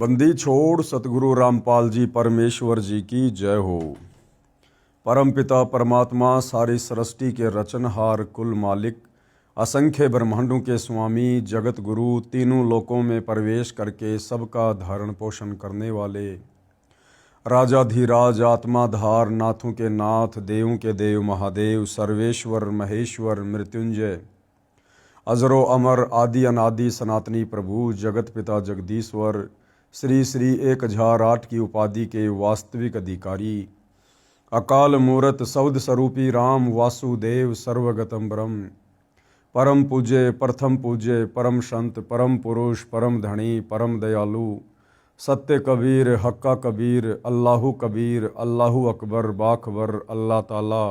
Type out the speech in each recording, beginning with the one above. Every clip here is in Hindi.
बंदी छोड़ सतगुरु रामपाल जी परमेश्वर जी की जय हो। परम पिता परमात्मा सारी सृष्टि के रचनहार कुल मालिक असंख्य ब्रह्मांडों के स्वामी जगत गुरु तीनों लोकों में प्रवेश करके सबका धारण पोषण करने वाले राजाधिराज आत्माधार नाथों के नाथ देवों के देव महादेव सर्वेश्वर महेश्वर मृत्युंजय अजरो अमर आदि अनादि सनातनी प्रभु जगत पिता जगदीश्वर श्री श्री 1008 की उपाधि के वास्तविक अधिकारी अकाल मूरत शब्द स्वरूपी राम वासुदेव सर्वगतम ब्रह्म परम पूज्य प्रथम पूज्य परम संत परम पुरुष परम धनी परम दयालु सत्य कबीर हक्का कबीर अल्लाहु कबीर अल्लाहु अकबर बाखबर अल्लाह ताला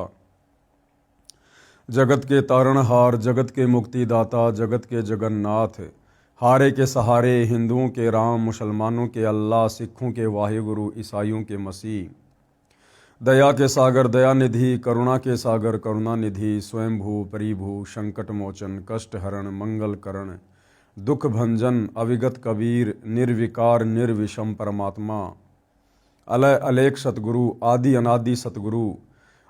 जगत के तारणहार जगत के मुक्तिदाता जगत के जगन्नाथ हारे के सहारे हिंदुओं के राम मुसलमानों के अल्लाह सिखों के वाहिगुरु ईसाइयों के मसीह दया के सागर दयानिधि करुणा के सागर करुणानिधि स्वयंभू परिभू संकट मोचन कष्ट हरण मंगल करण दुख भंजन अविगत कबीर निर्विकार निर्विषम परमात्मा अलय अलेख सतगुरु आदि अनादि सतगुरु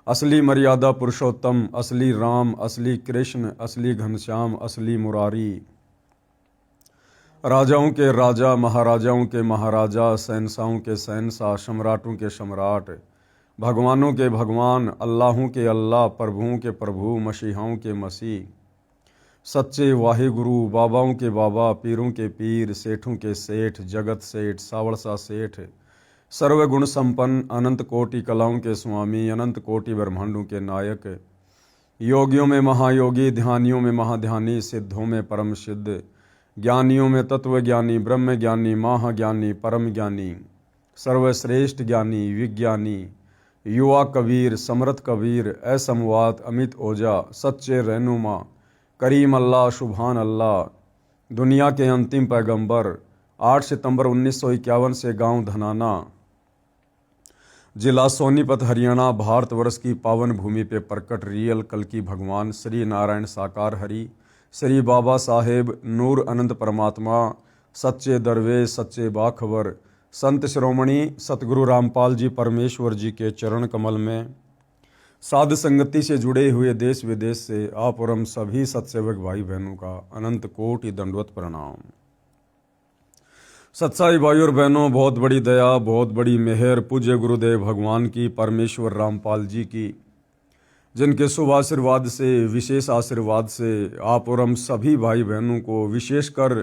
असली मर्यादा पुरुषोत्तम असली राम असली कृष्ण असली घनश्याम असली मुरारी राजाओं के राजा महाराजाओं के महाराजा शहंशाहों के शहंशाह सम्राटों के सम्राट भगवानों के भगवान अल्लाहों के अल्लाह प्रभुओं के प्रभु मसीहाओं के मसीह सच्चे वाहिगुरु बाबाओं के बाबा पीरों के पीर सेठों के सेठ जगत सेठ सावड़सा सेठ सर्वगुण संपन्न अनंत कोटि कलाओं के स्वामी अनंत कोटि ब्रह्मांडों के नायक योगियों में महायोगी ध्यानियों में महाध्यानी सिद्धों में परम सिद्ध ज्ञानियों में तत्वज्ञानी ब्रह्म ज्ञानी महाज्ञानी परम ज्ञानी सर्वश्रेष्ठ ज्ञानी विज्ञानी युवा कबीर समर्थ कबीर असमवात अमित ओजा सच्चे रहनुमा करीम अल्लाह सुभान अल्लाह दुनिया के अंतिम पैगंबर 8 सितंबर 1951 से गांव धनाना जिला सोनीपत हरियाणा भारतवर्ष की पावन भूमि पे प्रकट रियल कल की भगवान श्री नारायण साकार हरि श्री बाबा साहेब नूर अनंत परमात्मा सच्चे दरवेश सच्चे बाखबर संत श्रोमणी सतगुरु रामपाल जी परमेश्वर जी के चरण कमल में साध संगति से जुड़े हुए देश विदेश से आप और हम सभी सत्सेवक भाई बहनों का अनंत कोटि दंडवत प्रणाम। सत्साई भाई और बहनों, बहुत बड़ी दया बहुत बड़ी मेहर पूज्य गुरुदेव भगवान की परमेश्वर रामपाल जी की, जिनके शुभ आशीर्वाद से विशेष आशीर्वाद से आप और हम सभी भाई बहनों को विशेषकर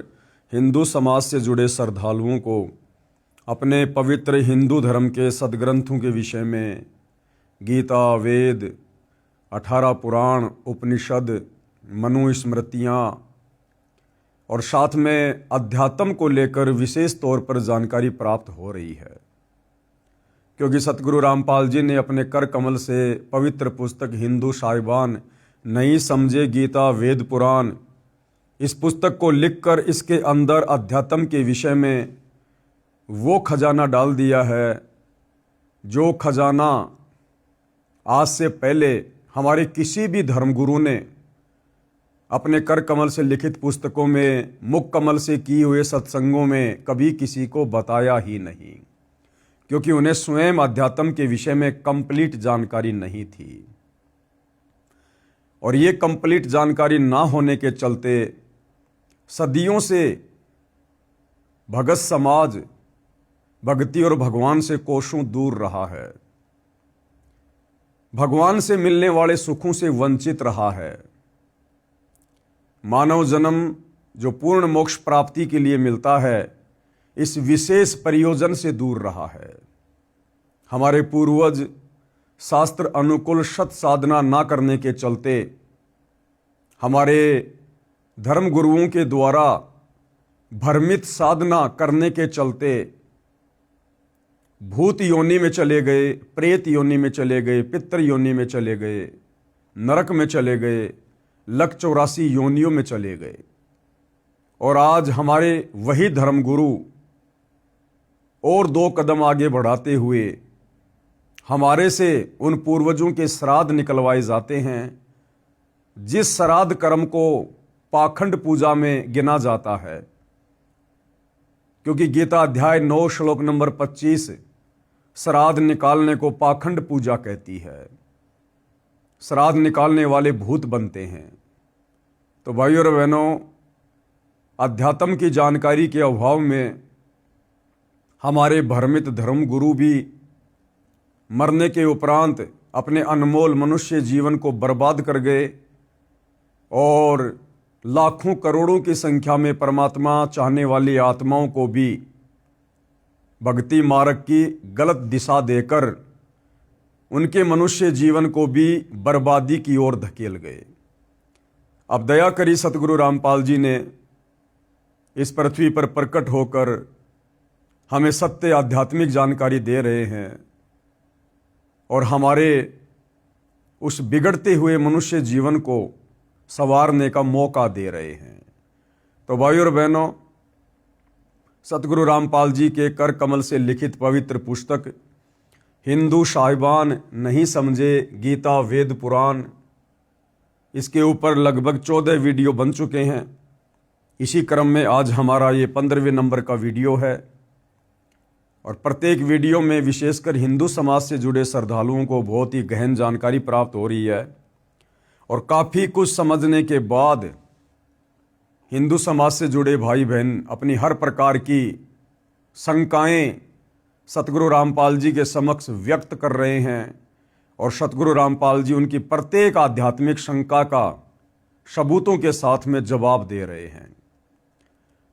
हिंदू समाज से जुड़े श्रद्धालुओं को अपने पवित्र हिंदू धर्म के सदग्रंथों के विषय में गीता वेद 18 पुराण उपनिषद मनुस्मृतियाँ और साथ में अध्यात्म को लेकर विशेष तौर पर जानकारी प्राप्त हो रही है, क्योंकि सतगुरु रामपाल जी ने अपने कर कमल से पवित्र पुस्तक हिंदू साहिबान नहीं समझे गीता वेद पुराण इस पुस्तक को लिखकर इसके अंदर अध्यात्म के विषय में वो खजाना डाल दिया है जो खजाना आज से पहले हमारे किसी भी धर्मगुरु ने अपने कर कमल से लिखित पुस्तकों में मुख कमल से किए हुए सत्संगों में कभी किसी को बताया ही नहीं, क्योंकि उन्हें स्वयं अध्यात्म के विषय में कंप्लीट जानकारी नहीं थी। और ये कंप्लीट जानकारी ना होने के चलते सदियों से भगत समाज भक्ति और भगवान से कोसों दूर रहा है, भगवान से मिलने वाले सुखों से वंचित रहा है। मानव जन्म जो पूर्ण मोक्ष प्राप्ति के लिए मिलता है, इस विशेष प्रयोजन से दूर रहा है। हमारे पूर्वज शास्त्र अनुकूल सत साधना ना करने के चलते हमारे धर्म गुरुओं के द्वारा भ्रमित साधना करने के चलते भूत योनि में चले गए, प्रेत योनि में चले गए, पितृ योनि में चले गए, नरक में चले गए, लख 84 योनियों में चले गए। और आज हमारे वही धर्मगुरु और 2 कदम आगे बढ़ाते हुए हमारे से उन पूर्वजों के श्राद्ध निकलवाए जाते हैं, जिस श्राद्ध कर्म को पाखंड पूजा में गिना जाता है। क्योंकि गीता अध्याय 9 श्लोक नंबर 25 श्राद्ध निकालने को पाखंड पूजा कहती है। श्राद्ध निकालने वाले भूत बनते हैं। तो भाइयों और बहनों, अध्यात्म की जानकारी के अभाव में हमारे भ्रमित धर्म गुरु भी मरने के उपरांत अपने अनमोल मनुष्य जीवन को बर्बाद कर गए और लाखों करोड़ों की संख्या में परमात्मा चाहने वाली आत्माओं को भी भक्ति मार्ग की गलत दिशा देकर उनके मनुष्य जीवन को भी बर्बादी की ओर धकेल गए। अब दया करी सतगुरु रामपाल जी ने इस पृथ्वी पर प्रकट होकर हमें सत्य आध्यात्मिक जानकारी दे रहे हैं और हमारे उस बिगड़ते हुए मनुष्य जीवन को संवारने का मौका दे रहे हैं। तो भाइयों और बहनों, सतगुरु रामपाल जी के कर कमल से लिखित पवित्र पुस्तक हिंदू साहिबान नहीं समझे गीता वेद पुराण, इसके ऊपर लगभग 14 वीडियो बन चुके हैं। इसी क्रम में आज हमारा ये 15वें नंबर का वीडियो है और प्रत्येक वीडियो में विशेषकर हिंदू समाज से जुड़े श्रद्धालुओं को बहुत ही गहन जानकारी प्राप्त हो रही है और काफ़ी कुछ समझने के बाद हिंदू समाज से जुड़े भाई बहन अपनी हर प्रकार की शंकाएं सतगुरु रामपाल जी के समक्ष व्यक्त कर रहे हैं और सतगुरु रामपाल जी उनकी प्रत्येक आध्यात्मिक शंका का सबूतों के साथ में जवाब दे रहे हैं।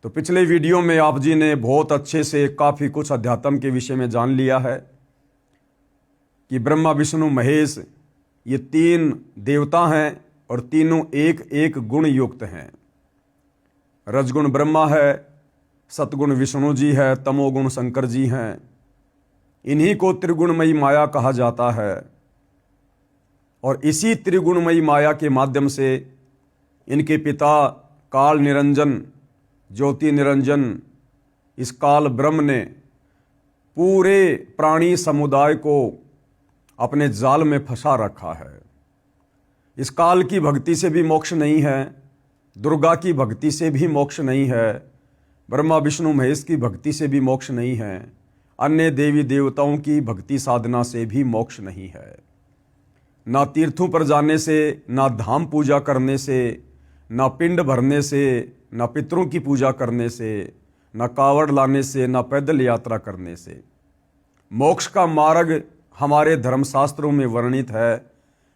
तो पिछले वीडियो में आप जी ने बहुत अच्छे से काफ़ी कुछ अध्यात्म के विषय में जान लिया है कि ब्रह्मा विष्णु महेश ये 3 देवता हैं और तीनों एक एक गुण युक्त हैं। रजगुण ब्रह्मा है, सतगुण विष्णु जी है, तमोगुण शंकर जी हैं। इन्हीं को त्रिगुणमयी माया कहा जाता है और इसी त्रिगुणमयी माया के माध्यम से इनके पिता काल निरंजन ज्योति निरंजन इस काल ब्रह्म ने पूरे प्राणी समुदाय को अपने जाल में फंसा रखा है। इस काल की भक्ति से भी मोक्ष नहीं है, दुर्गा की भक्ति से भी मोक्ष नहीं है, ब्रह्मा विष्णु महेश की भक्ति से भी मोक्ष नहीं है, अन्य देवी देवताओं की भक्ति साधना से भी मोक्ष नहीं है। ना तीर्थों पर जाने से, ना धाम पूजा करने से, ना पिंड भरने से, ना पितरों की पूजा करने से, ना कावड़ लाने से, ना पैदल यात्रा करने से। मोक्ष का मार्ग हमारे धर्मशास्त्रों में वर्णित है,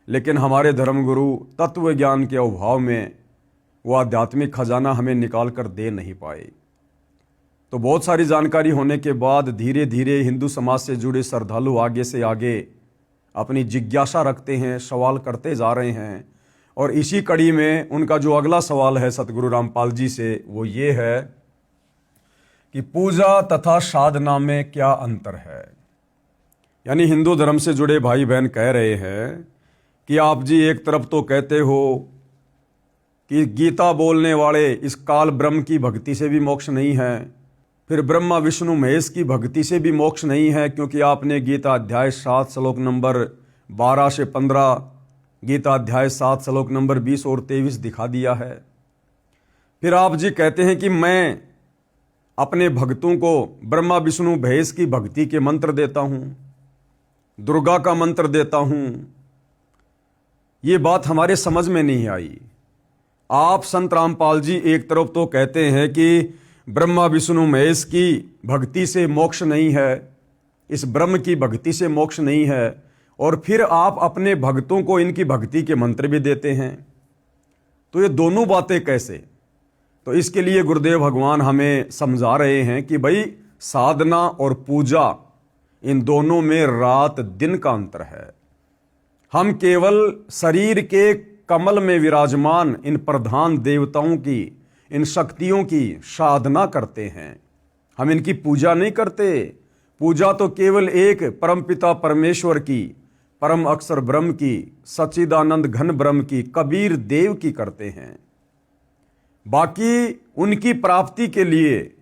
लेकिन हमारे धर्मगुरु तत्व ज्ञान के अभाव में वो आध्यात्मिक खजाना हमें निकाल कर दे नहीं पाए। तो बहुत सारी जानकारी होने के बाद धीरे धीरे हिंदू समाज से जुड़े श्रद्धालु आगे से आगे अपनी जिज्ञासा रखते हैं, सवाल करते जा रहे हैं और इसी कड़ी में उनका जो अगला सवाल है सतगुरु रामपाल जी से वो ये है कि पूजा तथा साधना में क्या अंतर है। यानी हिंदू धर्म से जुड़े भाई बहन कह रहे हैं कि आप जी एक तरफ तो कहते हो कि गीता बोलने वाले इस काल ब्रह्म की भक्ति से भी मोक्ष नहीं है, फिर ब्रह्मा विष्णु महेश की भक्ति से भी मोक्ष नहीं है क्योंकि आपने गीता अध्याय 7 श्लोक नंबर 12 से 15, गीता अध्याय 7 श्लोक नंबर 20 और 23 दिखा दिया है। फिर आप जी कहते हैं कि मैं अपने भक्तों को ब्रह्मा विष्णु महेश की भक्ति के मंत्र देता हूँ, दुर्गा का मंत्र देता हूँ। ये बात हमारे समझ में नहीं आई। आप संत रामपाल जी एक तरफ तो कहते हैं कि ब्रह्मा विष्णु महेश की भक्ति से मोक्ष नहीं है, इस ब्रह्म की भक्ति से मोक्ष नहीं है, और फिर आप अपने भक्तों को इनकी भक्ति के मंत्र भी देते हैं। तो ये दोनों बातें कैसे? तो इसके लिए गुरुदेव भगवान हमें समझा रहे हैं कि भाई साधना और पूजा इन दोनों में रात दिन का अंतर है। हम केवल शरीर के कमल में विराजमान इन प्रधान देवताओं की, इन शक्तियों की साधना करते हैं, हम इनकी पूजा नहीं करते। पूजा तो केवल एक परमपिता परमेश्वर की, परम अक्षर ब्रह्म की, सच्चिदानंद घन ब्रह्म की, कबीर देव की करते हैं। बाकी उनकी प्राप्ति के लिए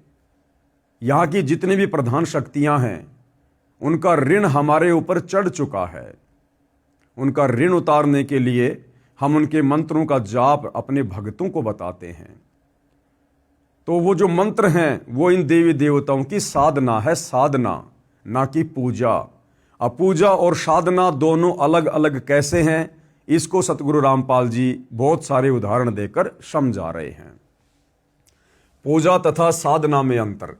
यहाँ की जितनी भी प्रधान शक्तियां हैं उनका ऋण हमारे ऊपर चढ़ चुका है। उनका ऋण उतारने के लिए हम उनके मंत्रों का जाप अपने भक्तों को बताते हैं। तो वो जो मंत्र हैं वो इन देवी देवताओं की साधना है, साधना, ना कि पूजा। अब पूजा और साधना दोनों अलग अलग कैसे हैं, इसको सतगुरु रामपाल जी बहुत सारे उदाहरण देकर समझा रहे हैं। पूजा तथा साधना में अंतर।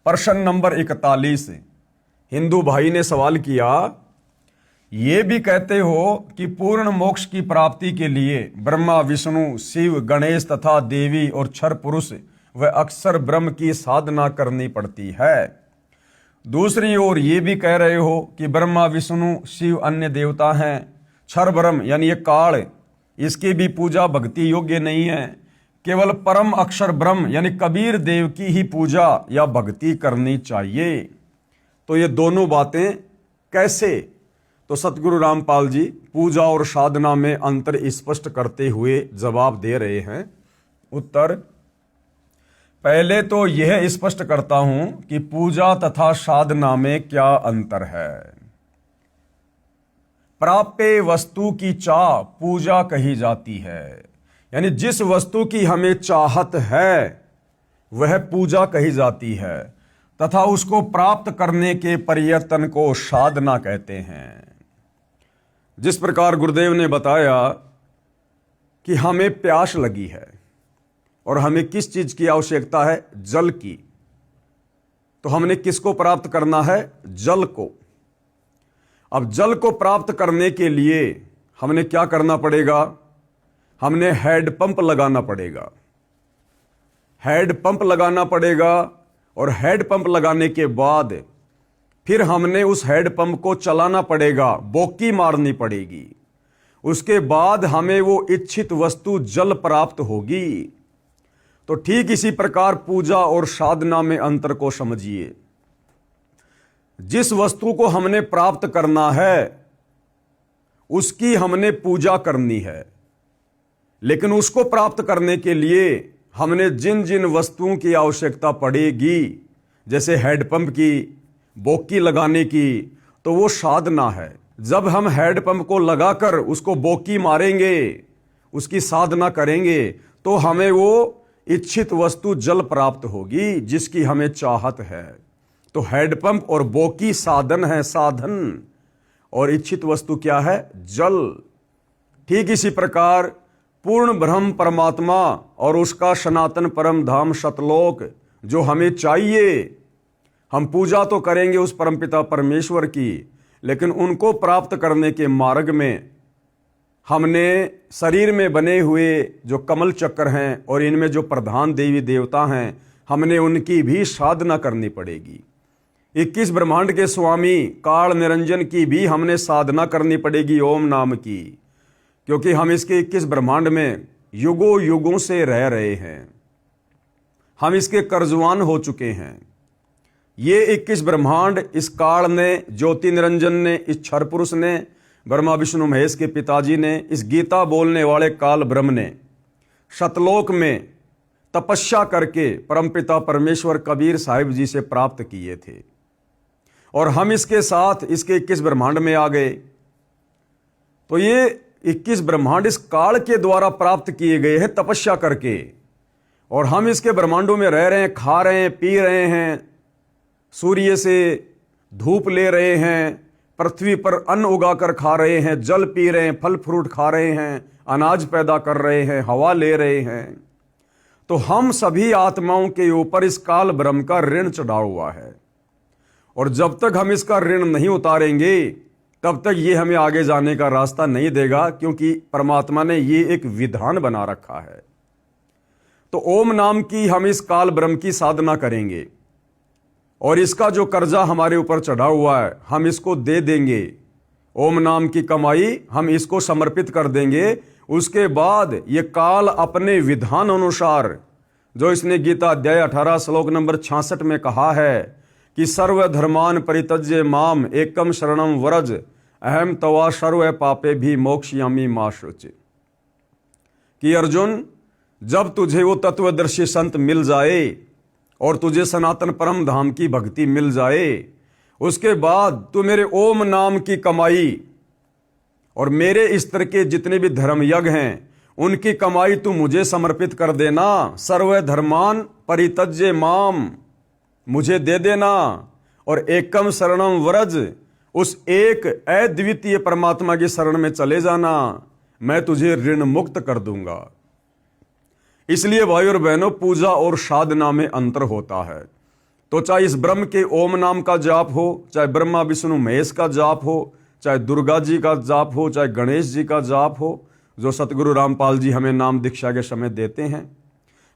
प्रश्न नंबर 41, हिंदू भाई ने सवाल किया, ये भी कहते हो कि पूर्ण मोक्ष की प्राप्ति के लिए ब्रह्मा, विष्णु, शिव, गणेश तथा देवी और क्षर पुरुष व अक्षर ब्रह्म की साधना करनी पड़ती है। दूसरी ओर ये भी कह रहे हो कि ब्रह्मा, विष्णु, शिव अन्य देवता हैं, क्षर ब्रह्म यानी ये काल, इसकी भी पूजा भक्ति योग्य नहीं है, केवल परम अक्षर ब्रह्म यानी कबीर देव की ही पूजा या भक्ति करनी चाहिए। तो ये दोनों बातें कैसे? तो सतगुरु रामपाल जी पूजा और साधना में अंतर स्पष्ट करते हुए जवाब दे रहे हैं। उत्तर, पहले तो यह स्पष्ट करता हूं कि पूजा तथा साधना में क्या अंतर है। प्राप्य वस्तु की चाह पूजा कही जाती है, यानी जिस वस्तु की हमें चाहत है वह पूजा कही जाती है, तथा उसको प्राप्त करने के प्रयत्न को साधना कहते हैं। जिस प्रकार गुरुदेव ने बताया कि हमें प्यास लगी है और हमें किस चीज की आवश्यकता है, जल की, तो हमने किसको प्राप्त करना है, जल को। अब जल को प्राप्त करने के लिए हमने क्या करना पड़ेगा, हमने हैंडपंप लगाना पड़ेगा। हैंडपंप लगाना पड़ेगा और हैंडपंप लगाने के बाद फिर हमने उस हैंडपंप को चलाना पड़ेगा, बोकी मारनी पड़ेगी। उसके बाद हमें वो इच्छित वस्तु जल प्राप्त होगी। तो ठीक इसी प्रकार पूजा और साधना में अंतर को समझिए। जिस वस्तु को हमने प्राप्त करना है उसकी हमने पूजा करनी है, लेकिन उसको प्राप्त करने के लिए हमने जिन जिन वस्तुओं की आवश्यकता पड़ेगी, जैसे हैंडपंप की, बोकी लगाने की, तो वो साधना है। जब हम हैंडपंप को लगाकर उसको बोकी मारेंगे, उसकी साधना करेंगे, तो हमें वो इच्छित वस्तु जल प्राप्त होगी जिसकी हमें चाहत है। तो हैंडपंप और बोकी साधन है, साधन, और इच्छित वस्तु क्या है, जल। ठीक इसी प्रकार पूर्ण ब्रह्म परमात्मा और उसका सनातन परम धाम सतलोक जो हमें चाहिए, हम पूजा तो करेंगे उस परमपिता परमेश्वर की, लेकिन उनको प्राप्त करने के मार्ग में हमने शरीर में बने हुए जो कमल चक्र हैं और इनमें जो प्रधान देवी देवता हैं, हमने उनकी भी साधना करनी पड़ेगी। 21 ब्रह्मांड के स्वामी काल निरंजन की भी हमने साधना करनी पड़ेगी, ओम नाम की, क्योंकि हम इसके 21 ब्रह्मांड में युगों युगों से रह रहे हैं। हम इसके कर्जवान हो चुके हैं। ये 21 ब्रह्मांड इस काल ने, ज्योति निरंजन ने, इस क्षर पुरुष ने, ब्रह्मा विष्णु महेश के पिताजी ने, इस गीता बोलने वाले काल ब्रह्म ने सतलोक में तपस्या करके परमपिता परमेश्वर कबीर साहिब जी से प्राप्त किए थे, और हम इसके साथ इसके 21 ब्रह्मांड में आ गए। तो ये 21 ब्रह्मांड इस काल के द्वारा प्राप्त किए गए हैं तपस्या करके, और हम इसके ब्रह्मांडों में रह रहे हैं, खा रहे हैं, पी रहे हैं, सूर्य से धूप ले रहे हैं, पृथ्वी पर अन्न उगाकर खा रहे हैं, जल पी रहे हैं, फल फ्रूट खा रहे हैं, अनाज पैदा कर रहे हैं, हवा ले रहे हैं। तो हम सभी आत्माओं के ऊपर इस काल ब्रह्म का ऋण चढ़ा हुआ है, और जब तक हम इसका ऋण नहीं उतारेंगे तब तक ये हमें आगे जाने का रास्ता नहीं देगा, क्योंकि परमात्मा ने ये एक विधान बना रखा है। तो ओम नाम की हम इस काल ब्रह्म की साधना करेंगे, और इसका जो कर्जा हमारे ऊपर चढ़ा हुआ है हम इसको दे देंगे। ओम नाम की कमाई हम इसको समर्पित कर देंगे। उसके बाद ये काल अपने विधान अनुसार, जो इसने गीता अध्याय 18 श्लोक नंबर 66 में कहा है कि सर्वधर्मान परित्यज्य माम एकम शरणम व्रज अहम तवा सर्व पापे भी मोक्षयामि मा शुचि। कि अर्जुन, जब तुझे वो तत्वदर्शी संत मिल जाए और तुझे सनातन परम धाम की भक्ति मिल जाए, उसके बाद तू मेरे ओम नाम की कमाई और मेरे स्तर के जितने भी धर्म यज्ञ हैं उनकी कमाई तू मुझे समर्पित कर देना। सर्व धर्मान परित्यज्य माम, मुझे दे देना। और एकम शरणम व्रज, उस एक अद्वितीय परमात्मा की शरण में चले जाना, मैं तुझे ऋण मुक्त कर दूंगा। इसलिए भाई और बहनों, पूजा और साधना में अंतर होता है। तो चाहे इस ब्रह्म के ओम नाम का जाप हो, चाहे ब्रह्मा विष्णु महेश का जाप हो, चाहे दुर्गा जी का जाप हो, चाहे गणेश जी का जाप हो, जो सतगुरु रामपाल जी हमें नाम दीक्षा के समय देते हैं,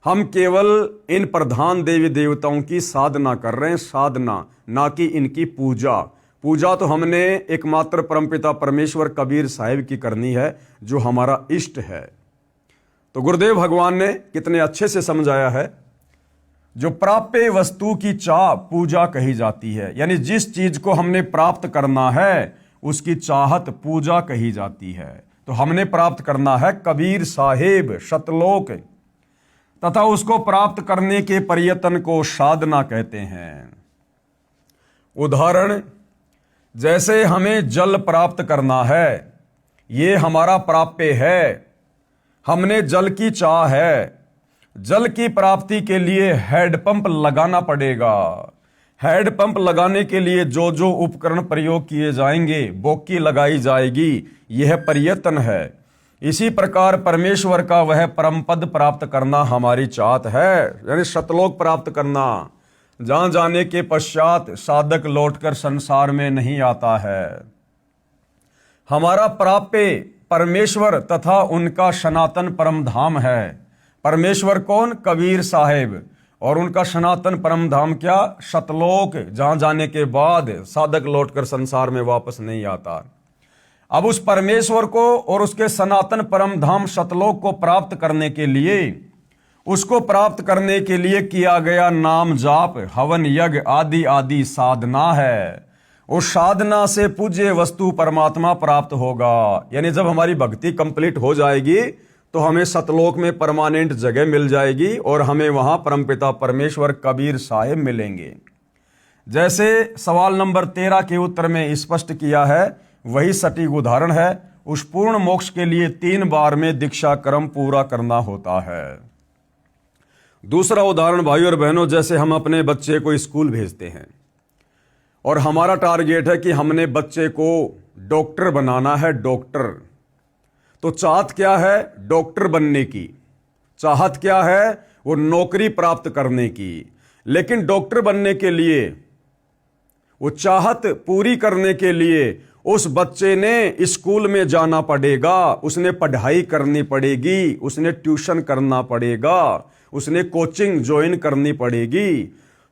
हम केवल इन प्रधान देवी देवताओं की साधना कर रहे हैं, साधना, ना कि इनकी पूजा। पूजा तो हमने एकमात्र परमपिता परमेश्वर कबीर साहिब की करनी है, जो हमारा इष्ट है। तो गुरुदेव भगवान ने कितने अच्छे से समझाया है, जो प्राप्य वस्तु की चाह पूजा कही जाती है, यानी जिस चीज को हमने प्राप्त करना है उसकी चाहत पूजा कही जाती है। तो हमने प्राप्त करना है कबीर साहिब सतलोक, तथा उसको प्राप्त करने के प्रयत्न को साधना कहते हैं। उदाहरण, जैसे हमें जल प्राप्त करना है, ये हमारा प्राप्य है, हमने जल की चाह है। जल की प्राप्ति के लिए हैंडपंप लगाना पड़ेगा। हैंडपंप लगाने के लिए जो जो उपकरण प्रयोग किए जाएंगे, बोकी लगाई जाएगी, यह प्रयत्न है। इसी प्रकार परमेश्वर का वह परम पद प्राप्त करना हमारी चाहत है, यानी सतलोक प्राप्त करना, जहां जाने के पश्चात साधक लौटकर संसार में नहीं आता है। हमारा प्राप्य परमेश्वर तथा उनका सनातन परम धाम है। परमेश्वर कौन? कबीर साहिब। और उनका सनातन परम धाम क्या? सतलोक, जहां जाने के बाद साधक लौटकर संसार में वापस नहीं आता। अब उस परमेश्वर को और उसके सनातन परम धाम सतलोक को प्राप्त करने के लिए, उसको प्राप्त करने के लिए किया गया नाम जाप, हवन यज्ञ आदि आदि साधना है। उस साधना से पूज्य वस्तु परमात्मा प्राप्त होगा। यानी जब हमारी भक्ति कंप्लीट हो जाएगी तो हमें सतलोक में परमानेंट जगह मिल जाएगी और हमें वहां परमपिता परमेश्वर कबीर साहिब मिलेंगे। जैसे सवाल नंबर 13 के उत्तर में स्पष्ट किया है, वही सटीक उदाहरण है। उस पूर्ण मोक्ष के लिए 3 बार में दीक्षा क्रम पूरा करना होता है। दूसरा उदाहरण भाई और बहनों, जैसे हम अपने बच्चे को स्कूल भेजते हैं और हमारा टारगेट है कि हमने बच्चे को डॉक्टर बनाना है, डॉक्टर। तो चाहत क्या है? डॉक्टर बनने की। चाहत क्या है? वो नौकरी प्राप्त करने की। लेकिन डॉक्टर बनने के लिए, वो चाहत पूरी करने के लिए उस बच्चे ने स्कूल में जाना पड़ेगा, उसने पढ़ाई करनी पड़ेगी, उसने ट्यूशन करना पड़ेगा, उसने कोचिंग ज्वाइन करनी पड़ेगी।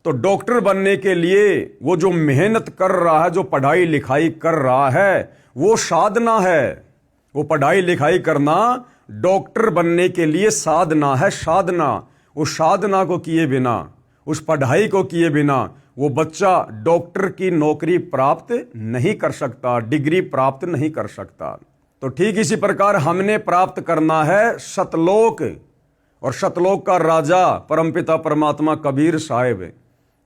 तो डॉक्टर बनने के लिए वो जो मेहनत कर रहा है, जो पढ़ाई लिखाई कर रहा है, वो साधना है। वो पढ़ाई लिखाई करना डॉक्टर बनने के लिए साधना है, साधना। उस साधना को किए बिना, उस पढ़ाई को किए बिना वो बच्चा डॉक्टर की नौकरी प्राप्त नहीं कर सकता, डिग्री प्राप्त नहीं कर सकता। तो ठीक इसी प्रकार हमने प्राप्त करना है सतलोक, और सतलोक का राजा परमपिता परमात्मा कबीर साहिब।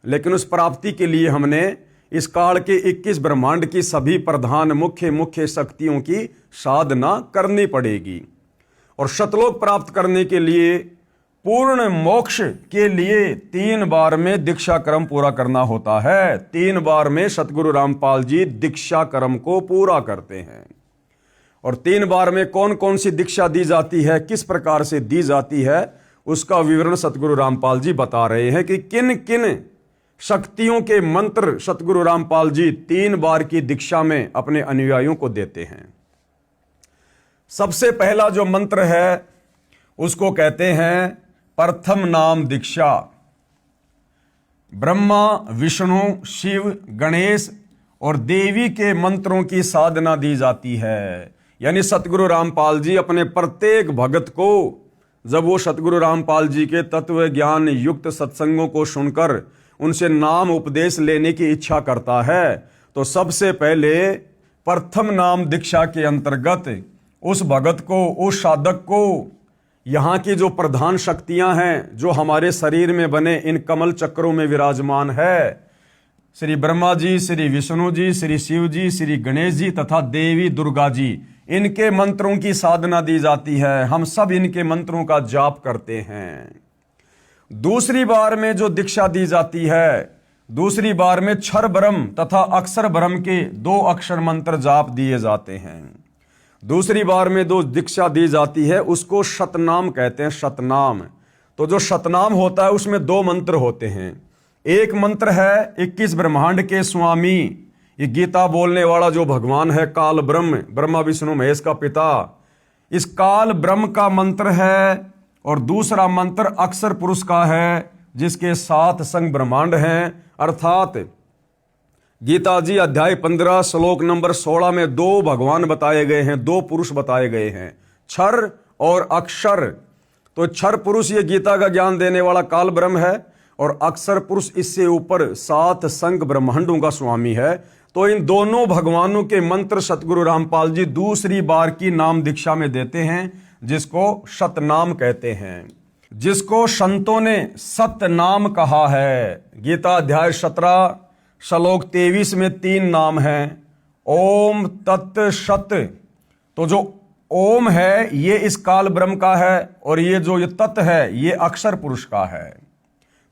लेकिन उस प्राप्ति के लिए हमने इस काल के 21 ब्रह्मांड की सभी प्रधान मुख्य शक्तियों की साधना करनी पड़ेगी। और सतलोक प्राप्त करने के लिए, पूर्ण मोक्ष के लिए 3 बार में दीक्षा क्रम पूरा करना होता है। 3 बार में सतगुरु रामपाल जी दीक्षा क्रम को पूरा करते हैं। और 3 बार में कौन कौन सी दीक्षा दी जाती है, किस प्रकार से दी जाती है, उसका विवरण सतगुरु रामपाल जी बता रहे हैं कि किन किन शक्तियों के मंत्र सतगुरु रामपाल जी 3 बार की दीक्षा में अपने अनुयायियों को देते हैं। सबसे पहला जो मंत्र है उसको कहते हैं प्रथम नाम दीक्षा। ब्रह्मा, विष्णु, शिव, गणेश और देवी के मंत्रों की साधना दी जाती है। यानी सतगुरु रामपाल जी अपने प्रत्येक भगत को, जब वो सतगुरु रामपाल जी के तत्व ज्ञान युक्त सत्संगों को सुनकर उनसे नाम उपदेश लेने की इच्छा करता है, तो सबसे पहले प्रथम नाम दीक्षा के अंतर्गत उस भगत को, उस साधक को, यहाँ की जो प्रधान शक्तियां हैं जो हमारे शरीर में बने इन कमल चक्रों में विराजमान है, श्री ब्रह्मा जी, श्री विष्णु जी, श्री शिव जी, श्री गणेश जी तथा देवी दुर्गा जी, इनके मंत्रों की साधना दी जाती है, हम सब इनके मंत्रों का जाप करते हैं। दूसरी बार में जो दीक्षा दी जाती है, दूसरी बार में क्षर ब्रह्म तथा अक्षर ब्रह्म के 2 अक्षर मंत्र जाप दिए जाते हैं। दूसरी बार में जो दीक्षा दी जाती है उसको शतनाम कहते हैं, शतनाम। तो जो शतनाम होता है उसमें 2 मंत्र होते हैं। एक मंत्र है 21 ब्रह्मांड के स्वामी, ये गीता बोलने वाला जो भगवान है काल ब्रह्म, ब्रह्मा विष्णु महेश का पिता, इस काल ब्रह्म का मंत्र है। और दूसरा मंत्र अक्षर पुरुष का है जिसके 7 संग ब्रह्मांड हैं, अर्थात गीता जी अध्याय 15 श्लोक नंबर 16 में 2 भगवान बताए गए हैं, 2 पुरुष बताए गए हैं, क्षर और अक्षर। तो क्षर पुरुष ये गीता का ज्ञान देने वाला काल ब्रह्म है और अक्षर पुरुष इससे ऊपर 7 संग ब्रह्मांडों का स्वामी है। तो इन दोनों भगवानों के मंत्र सतगुरु रामपाल जी दूसरी बार की नाम दीक्षा में देते हैं, जिसको शतनाम कहते हैं, जिसको संतों ने सतनाम कहा है। गीता अध्याय 17 श्लोक 23 में 3 नाम हैं, ओम तत् सत। तो जो ओम है ये इस काल ब्रह्म का है और ये जो ये तत् है ये अक्षर पुरुष का है।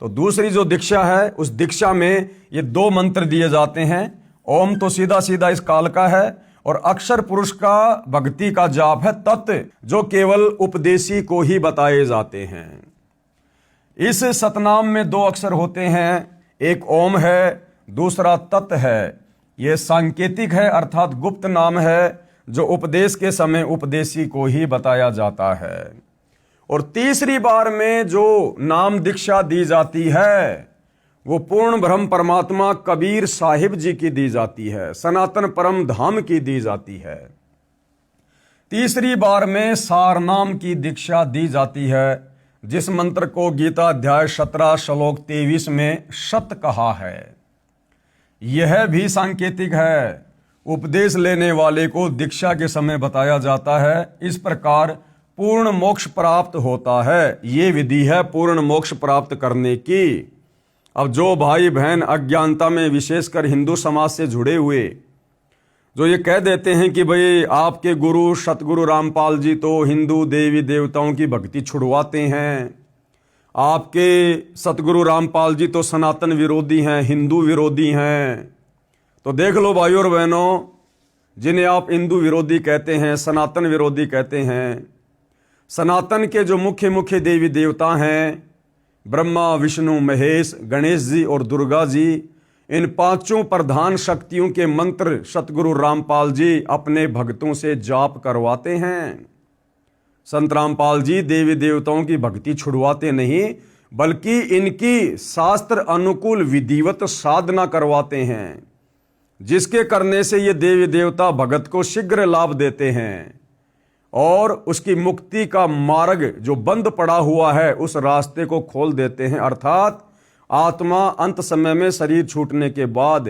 तो दूसरी जो दीक्षा है उस दीक्षा में ये 2 मंत्र दिए जाते हैं। ओम तो सीधा सीधा इस काल का है और अक्षर पुरुष का भक्ति का जाप है तत्, जो केवल उपदेशी को ही बताए जाते हैं। इस सतनाम में 2 अक्षर होते हैं, एक ओम है, दूसरा तत् है। यह सांकेतिक है अर्थात गुप्त नाम है जो उपदेश के समय उपदेशी को ही बताया जाता है। और तीसरी बार में जो नाम दीक्षा दी जाती है वो पूर्ण ब्रह्म परमात्मा कबीर साहिब जी की दी जाती है, सनातन परम धाम की दी जाती है। तीसरी बार में सारनाम की दीक्षा दी जाती है, जिस मंत्र को गीता अध्याय 17 श्लोक 23 में शत कहा है। यह भी सांकेतिक है, उपदेश लेने वाले को दीक्षा के समय बताया जाता है। इस प्रकार पूर्ण मोक्ष प्राप्त होता है। ये विधि है पूर्ण मोक्ष प्राप्त करने की। अब जो भाई बहन अज्ञानता में विशेषकर हिंदू समाज से जुड़े हुए जो ये कह देते हैं कि भाई आपके गुरु सतगुरु रामपाल जी तो हिंदू देवी देवताओं की भक्ति छुड़वाते हैं, आपके सतगुरु रामपाल जी तो सनातन विरोधी हैं, हिंदू विरोधी हैं। तो देख लो भाइयों और बहनों, जिन्हें आप हिंदू विरोधी कहते हैं, सनातन विरोधी कहते हैं, सनातन के जो मुख्य मुख्य देवी देवता हैं ब्रह्मा विष्णु महेश गणेश जी और दुर्गा जी, इन 5 प्रधान शक्तियों के मंत्र सतगुरु रामपाल जी अपने भक्तों से जाप करवाते हैं। संत रामपाल जी देवी देवताओं की भक्ति छुड़वाते नहीं बल्कि इनकी शास्त्र अनुकूल विधिवत साधना करवाते हैं, जिसके करने से ये देवी देवता भगत को शीघ्र लाभ देते हैं और उसकी मुक्ति का मार्ग जो बंद पड़ा हुआ है उस रास्ते को खोल देते हैं। अर्थात आत्मा अंत समय में शरीर छूटने के बाद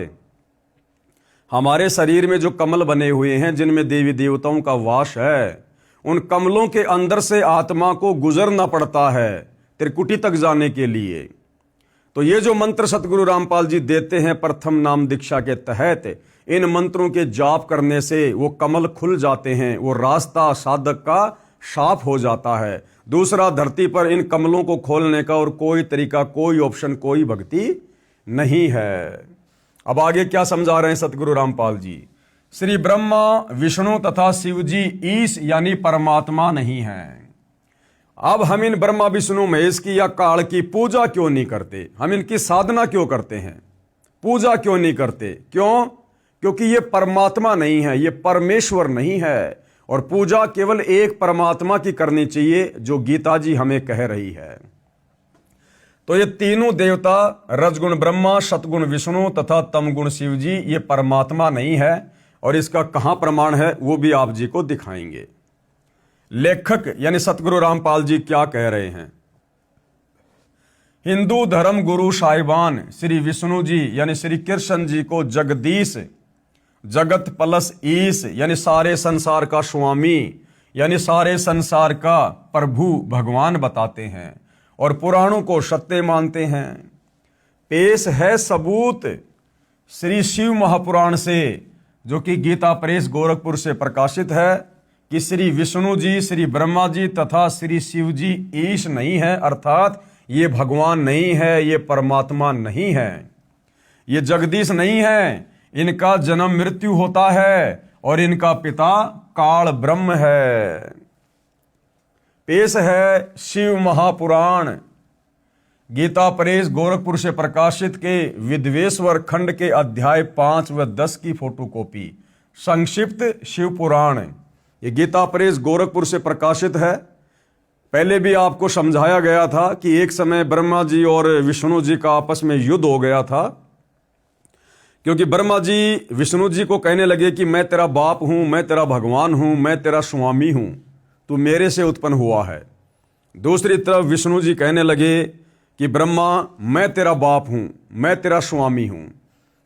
हमारे शरीर में जो कमल बने हुए हैं जिनमें देवी देवताओं का वास है, उन कमलों के अंदर से आत्मा को गुजरना पड़ता है त्रिकुटी तक जाने के लिए। तो ये जो मंत्र सतगुरु रामपाल जी देते हैं प्रथम नाम दीक्षा के तहत, इन मंत्रों के जाप करने से वो कमल खुल जाते हैं, वो रास्ता साधक का साफ हो जाता है। दूसरा, धरती पर इन कमलों को खोलने का और कोई तरीका, कोई ऑप्शन, कोई भक्ति नहीं है। अब आगे क्या समझा रहे हैं सतगुरु रामपाल जी? श्री ब्रह्मा विष्णु तथा शिव जी ईश यानी परमात्मा नहीं हैं। अब हम इन ब्रह्मा विष्णु महेश की या काल की पूजा क्यों नहीं करते? हम इनकी साधना क्यों करते हैं? पूजा क्यों नहीं करते? क्यों? क्योंकि ये परमात्मा नहीं है, ये परमेश्वर नहीं है। और पूजा केवल एक परमात्मा की करनी चाहिए जो गीता जी हमें कह रही है। तो ये तीनों देवता रजगुण ब्रह्मा, सतगुण विष्णु तथा तमगुण शिव जी ये परमात्मा नहीं है। और इसका कहां प्रमाण है वो भी आप जी को दिखाएंगे। लेखक यानी सतगुरु रामपाल जी क्या कह रहे हैं? हिंदू धर्म गुरु साहिबान श्री विष्णु जी यानी श्री कृष्ण जी को जगदीश, जगत प्लस ईश यानी सारे संसार का स्वामी यानी सारे संसार का प्रभु भगवान बताते हैं और पुराणों को सत्य मानते हैं। पेश है सबूत श्री शिव महापुराण से, जो कि गीता प्रेस गोरखपुर से प्रकाशित है। कि श्री विष्णु जी, श्री ब्रह्मा जी तथा श्री शिव जी ईश नहीं है, अर्थात ये भगवान नहीं है, ये परमात्मा नहीं है, ये जगदीश नहीं है। इनका जन्म मृत्यु होता है और इनका पिता काल ब्रह्म है। पेश है शिव महापुराण, गीता प्रेस गोरखपुर से प्रकाशित के विद्वेश्वर खंड के अध्याय 5 व 10 की फोटोकॉपी। संक्षिप्त शिव पुराण, ये गीता प्रेस गोरखपुर से प्रकाशित है। पहले भी आपको समझाया गया था कि एक समय ब्रह्मा जी और विष्णु जी का आपस में युद्ध हो गया था, क्योंकि ब्रह्मा जी विष्णु जी को कहने लगे कि मैं तेरा बाप हूं, मैं तेरा भगवान हूं, मैं तेरा स्वामी हूं, तू मेरे से उत्पन्न हुआ है। दूसरी तरफ विष्णु जी कहने लगे कि ब्रह्मा मैं तेरा बाप हूं, मैं तेरा स्वामी हूं।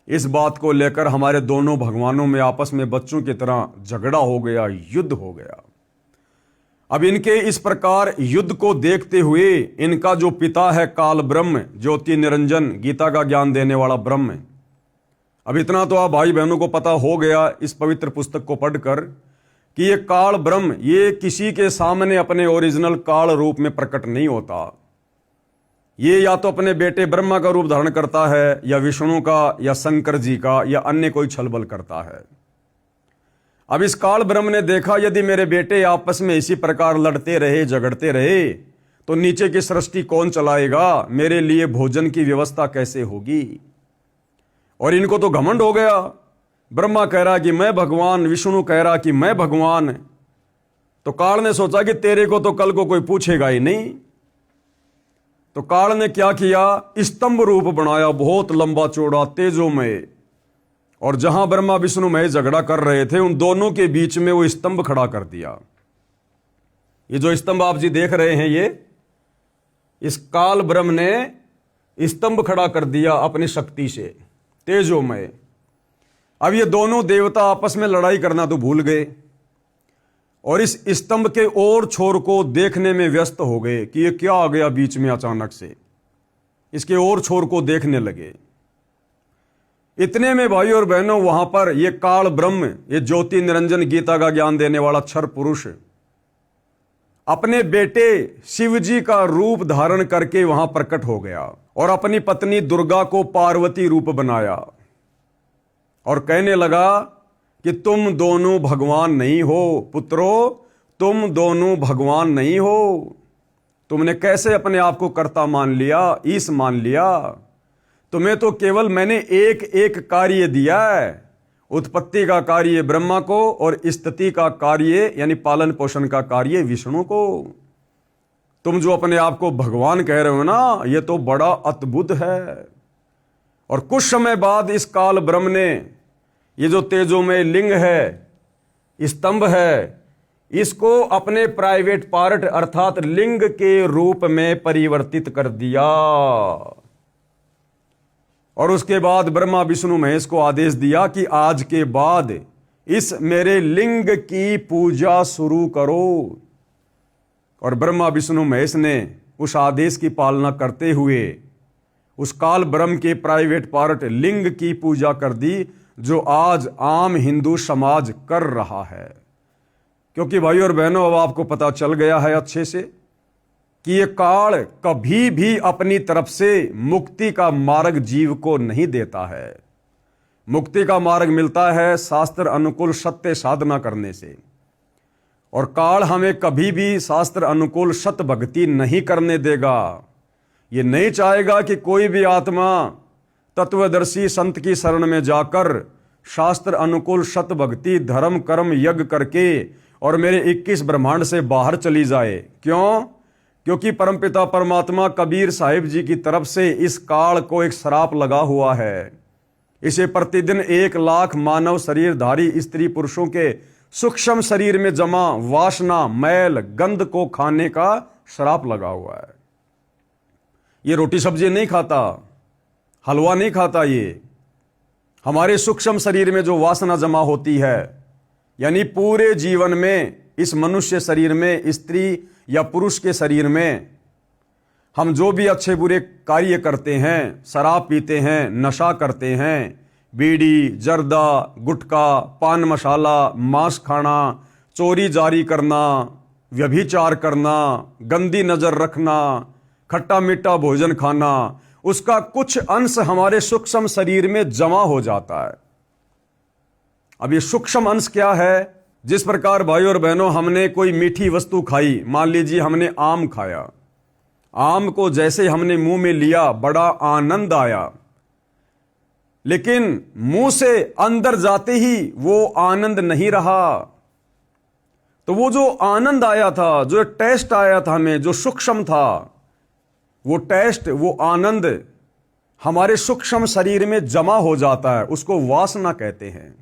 इस बात को लेकर हमारे दोनों भगवानों में आपस में बच्चों की तरह झगड़ा हो गया, युद्ध हो गया। अब इनके इस प्रकार युद्ध को देखते हुए इनका जो पिता है काल ब्रह्म, ज्योति निरंजन, गीता का ज्ञान देने वाला ब्रह्म, अब इतना तो आप भाई बहनों को पता हो गया इस पवित्र पुस्तक को पढ़कर कि ये काल ब्रह्म ये किसी के सामने अपने ओरिजिनल काल रूप में प्रकट नहीं होता। ये या तो अपने बेटे ब्रह्मा का रूप धारण करता है, या विष्णु का, या शंकर जी का, या अन्य कोई छलबल करता है। अब इस काल ब्रह्म ने देखा यदि मेरे बेटे आपस में इसी प्रकार लड़ते रहे, झगड़ते रहे, तो नीचे की सृष्टि कौन चलाएगा, मेरे लिए भोजन की व्यवस्था कैसे होगी। और इनको तो घमंड हो गया, ब्रह्मा कह रहा कि मैं भगवान, विष्णु कह रहा कि मैं भगवान। तो काल ने सोचा कि तेरे को तो कल को कोई पूछेगा ही नहीं। तो काल ने क्या किया, स्तंभ रूप बनाया, बहुत लंबा चौड़ा तेजोमय, और जहां ब्रह्मा विष्णु महेश झगड़ा कर रहे थे उन दोनों के बीच में वो स्तंभ खड़ा कर दिया। ये जो स्तंभ आप जी देख रहे हैं, ये इस काल ब्रह्म ने स्तंभ खड़ा कर दिया अपनी शक्ति से, तेजोमय। अब ये दोनों देवता आपस में लड़ाई करना तो भूल गए और इस स्तंभ के और छोर को देखने में व्यस्त हो गए कि ये क्या आ गया बीच में अचानक से। इसके और छोर को देखने लगे। इतने में भाई और बहनों वहां पर ये काल ब्रह्म, ये ज्योति निरंजन, गीता का ज्ञान देने वाला क्षर पुरुष अपने बेटे शिव जी का रूप धारण करके वहां प्रकट हो गया और अपनी पत्नी दुर्गा को पार्वती रूप बनाया और कहने लगा कि तुम दोनों भगवान नहीं हो पुत्रों, तुम दोनों भगवान नहीं हो। तुमने कैसे अपने आप को कर्ता मान लिया, ईश मान लिया। तुम्हें तो केवल मैंने एक एक कार्य दिया है, उत्पत्ति का कार्य ब्रह्मा को और स्थिति का कार्य यानी पालन पोषण का कार्य विष्णु को। तुम जो अपने आप को भगवान कह रहे हो ना, ये तो बड़ा अद्भुत है। और कुछ समय बाद इस काल ब्रह्म ने ये जो तेजोमय लिंग है, स्तंभ है, इसको अपने प्राइवेट पार्ट अर्थात लिंग के रूप में परिवर्तित कर दिया। और उसके बाद ब्रह्मा विष्णु महेश को आदेश दिया कि आज के बाद इस मेरे लिंग की पूजा शुरू करो। और ब्रह्मा विष्णु महेश ने उस आदेश की पालना करते हुए उस काल ब्रह्म के प्राइवेट पार्ट लिंग की पूजा कर दी, जो आज आम हिंदू समाज कर रहा है। क्योंकि भाई और बहनों अब आपको पता चल गया है अच्छे से कि ये काल कभी भी अपनी तरफ से मुक्ति का मार्ग जीव को नहीं देता है। मुक्ति का मार्ग मिलता है शास्त्र अनुकूल सत्य साधना करने से, और काल हमें कभी भी शास्त्र अनुकूल सत्य भक्ति नहीं करने देगा। ये नहीं चाहेगा कि कोई भी आत्मा तत्वदर्शी संत की शरण में जाकर शास्त्र अनुकूल सत्य भक्ति धर्म कर्म यज्ञ करके और मेरे 21 ब्रह्मांड से बाहर चली जाए। क्यों? क्योंकि परमपिता परमात्मा कबीर साहिब जी की तरफ से इस काल को एक श्राप लगा हुआ है। इसे प्रतिदिन 1 लाख मानव शरीरधारी स्त्री पुरुषों के सूक्ष्म शरीर में जमा वासना मैल गंध को खाने का श्राप लगा हुआ है। ये रोटी सब्जी नहीं खाता, हलवा नहीं खाता। ये हमारे सूक्ष्म शरीर में जो वासना जमा होती है, यानी पूरे जीवन में इस मनुष्य शरीर में, स्त्री या पुरुष के शरीर में हम जो भी अच्छे बुरे कार्य करते हैं, शराब पीते हैं, नशा करते हैं, बीड़ी जर्दा गुटखा पान मसाला मांस खाना चोरी जारी करना, व्यभिचार करना, गंदी नजर रखना, खट्टा मीठा भोजन खाना, उसका कुछ अंश हमारे सूक्ष्म शरीर में जमा हो जाता है। अब ये सूक्ष्म अंश क्या है? जिस प्रकार भाइयों और बहनों हमने कोई मीठी वस्तु खाई, मान लीजिए हमने आम खाया, आम को जैसे हमने मुंह में लिया बड़ा आनंद आया, लेकिन मुंह से अंदर जाते ही वो आनंद नहीं रहा। तो वो जो आनंद आया था, जो टेस्ट आया था हमें, जो सूक्ष्म था, वो टेस्ट, वो आनंद हमारे सूक्ष्म शरीर में जमा हो जाता है, उसको वासना कहते हैं।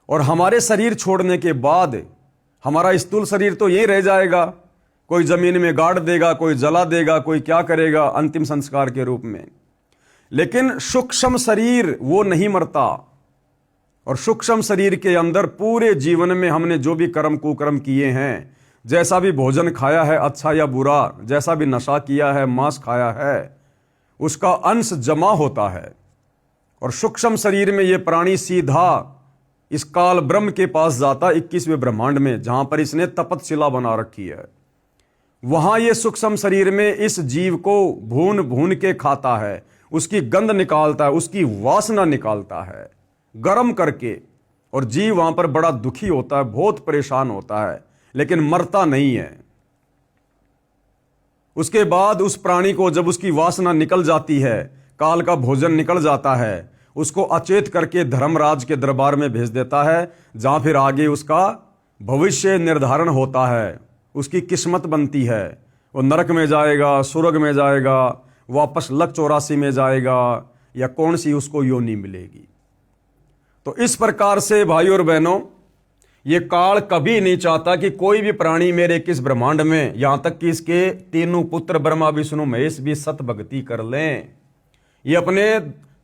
और हमारे शरीर छोड़ने के बाद हमारा स्थूल शरीर तो यही रह जाएगा, कोई जमीन में गाड़ देगा, कोई जला देगा, कोई क्या करेगा अंतिम संस्कार के रूप में। लेकिन सूक्ष्म शरीर वो नहीं मरता, और सूक्ष्म शरीर के अंदर पूरे जीवन में हमने जो भी कर्म कुकर्म किए हैं, जैसा भी भोजन खाया है अच्छा या बुरा, जैसा भी नशा किया है, मांस खाया है, उसका अंश जमा होता है। और सूक्ष्म शरीर में ये प्राणी सीधा इस काल ब्रह्म के पास जाता, 21वें ब्रह्मांड में, जहां पर इसने तपतशिला बना रखी है। वहां ये सूक्ष्म शरीर में इस जीव को भून भून के खाता है, उसकी गंध निकालता है, उसकी वासना निकालता है गर्म करके। और जीव वहां पर बड़ा दुखी होता है, बहुत परेशान होता है, लेकिन मरता नहीं है। उसके बाद उस प्राणी को जब उसकी वासना निकल जाती है, काल का भोजन निकल जाता है, उसको अचेत करके धर्मराज के दरबार में भेज देता है, जहां फिर आगे उसका भविष्य निर्धारण होता है, उसकी किस्मत बनती है। वो नरक में जाएगा, स्वर्ग में जाएगा, वापस लक 84 में जाएगा, या कौन सी उसको योनि मिलेगी। तो इस प्रकार से भाइयों और बहनों, ये काल कभी नहीं चाहता कि कोई भी प्राणी मेरे किस ब्रह्मांड में, यहां तक कि इसके तीनों पुत्र ब्रह्मा विष्णु महेश भी सत भक्ति कर लें। ये अपने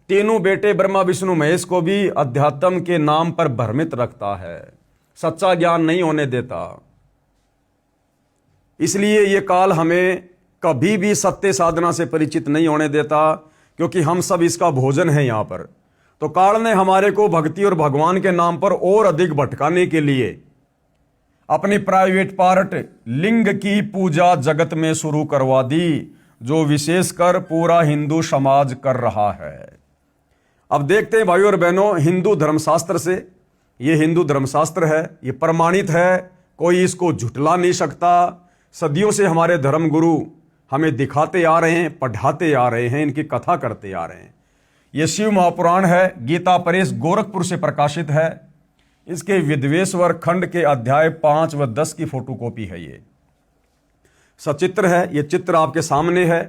तीनों बेटे ब्रह्मा विष्णु महेश को भी अध्यात्म के नाम पर भ्रमित रखता है, सच्चा ज्ञान नहीं होने देता। इसलिए ये काल हमें कभी भी सत्य साधना से परिचित नहीं होने देता, क्योंकि हम सब इसका भोजन है यहां पर। तो काल ने हमारे को भक्ति और भगवान के नाम पर और अधिक भटकाने के लिए अपनी प्राइवेट पार्ट लिंग की पूजा जगत में शुरू करवा दी, जो विशेषकर पूरा हिंदू समाज कर रहा है। अब देखते हैं भाइयों और बहनों, हिंदू धर्मशास्त्र से, ये हिंदू धर्मशास्त्र है, ये प्रमाणित है, कोई इसको झुटला नहीं सकता। सदियों से हमारे धर्म गुरु हमें दिखाते आ रहे हैं, पढ़ाते आ रहे हैं, इनकी कथा करते आ रहे हैं। ये शिव महापुराण है, गीता प्रेस गोरखपुर से प्रकाशित है। इसके विद्वेश्वर खंड के अध्याय 5 व 10 की फोटोकॉपी है। ये सचित्र है, ये चित्र आपके सामने है।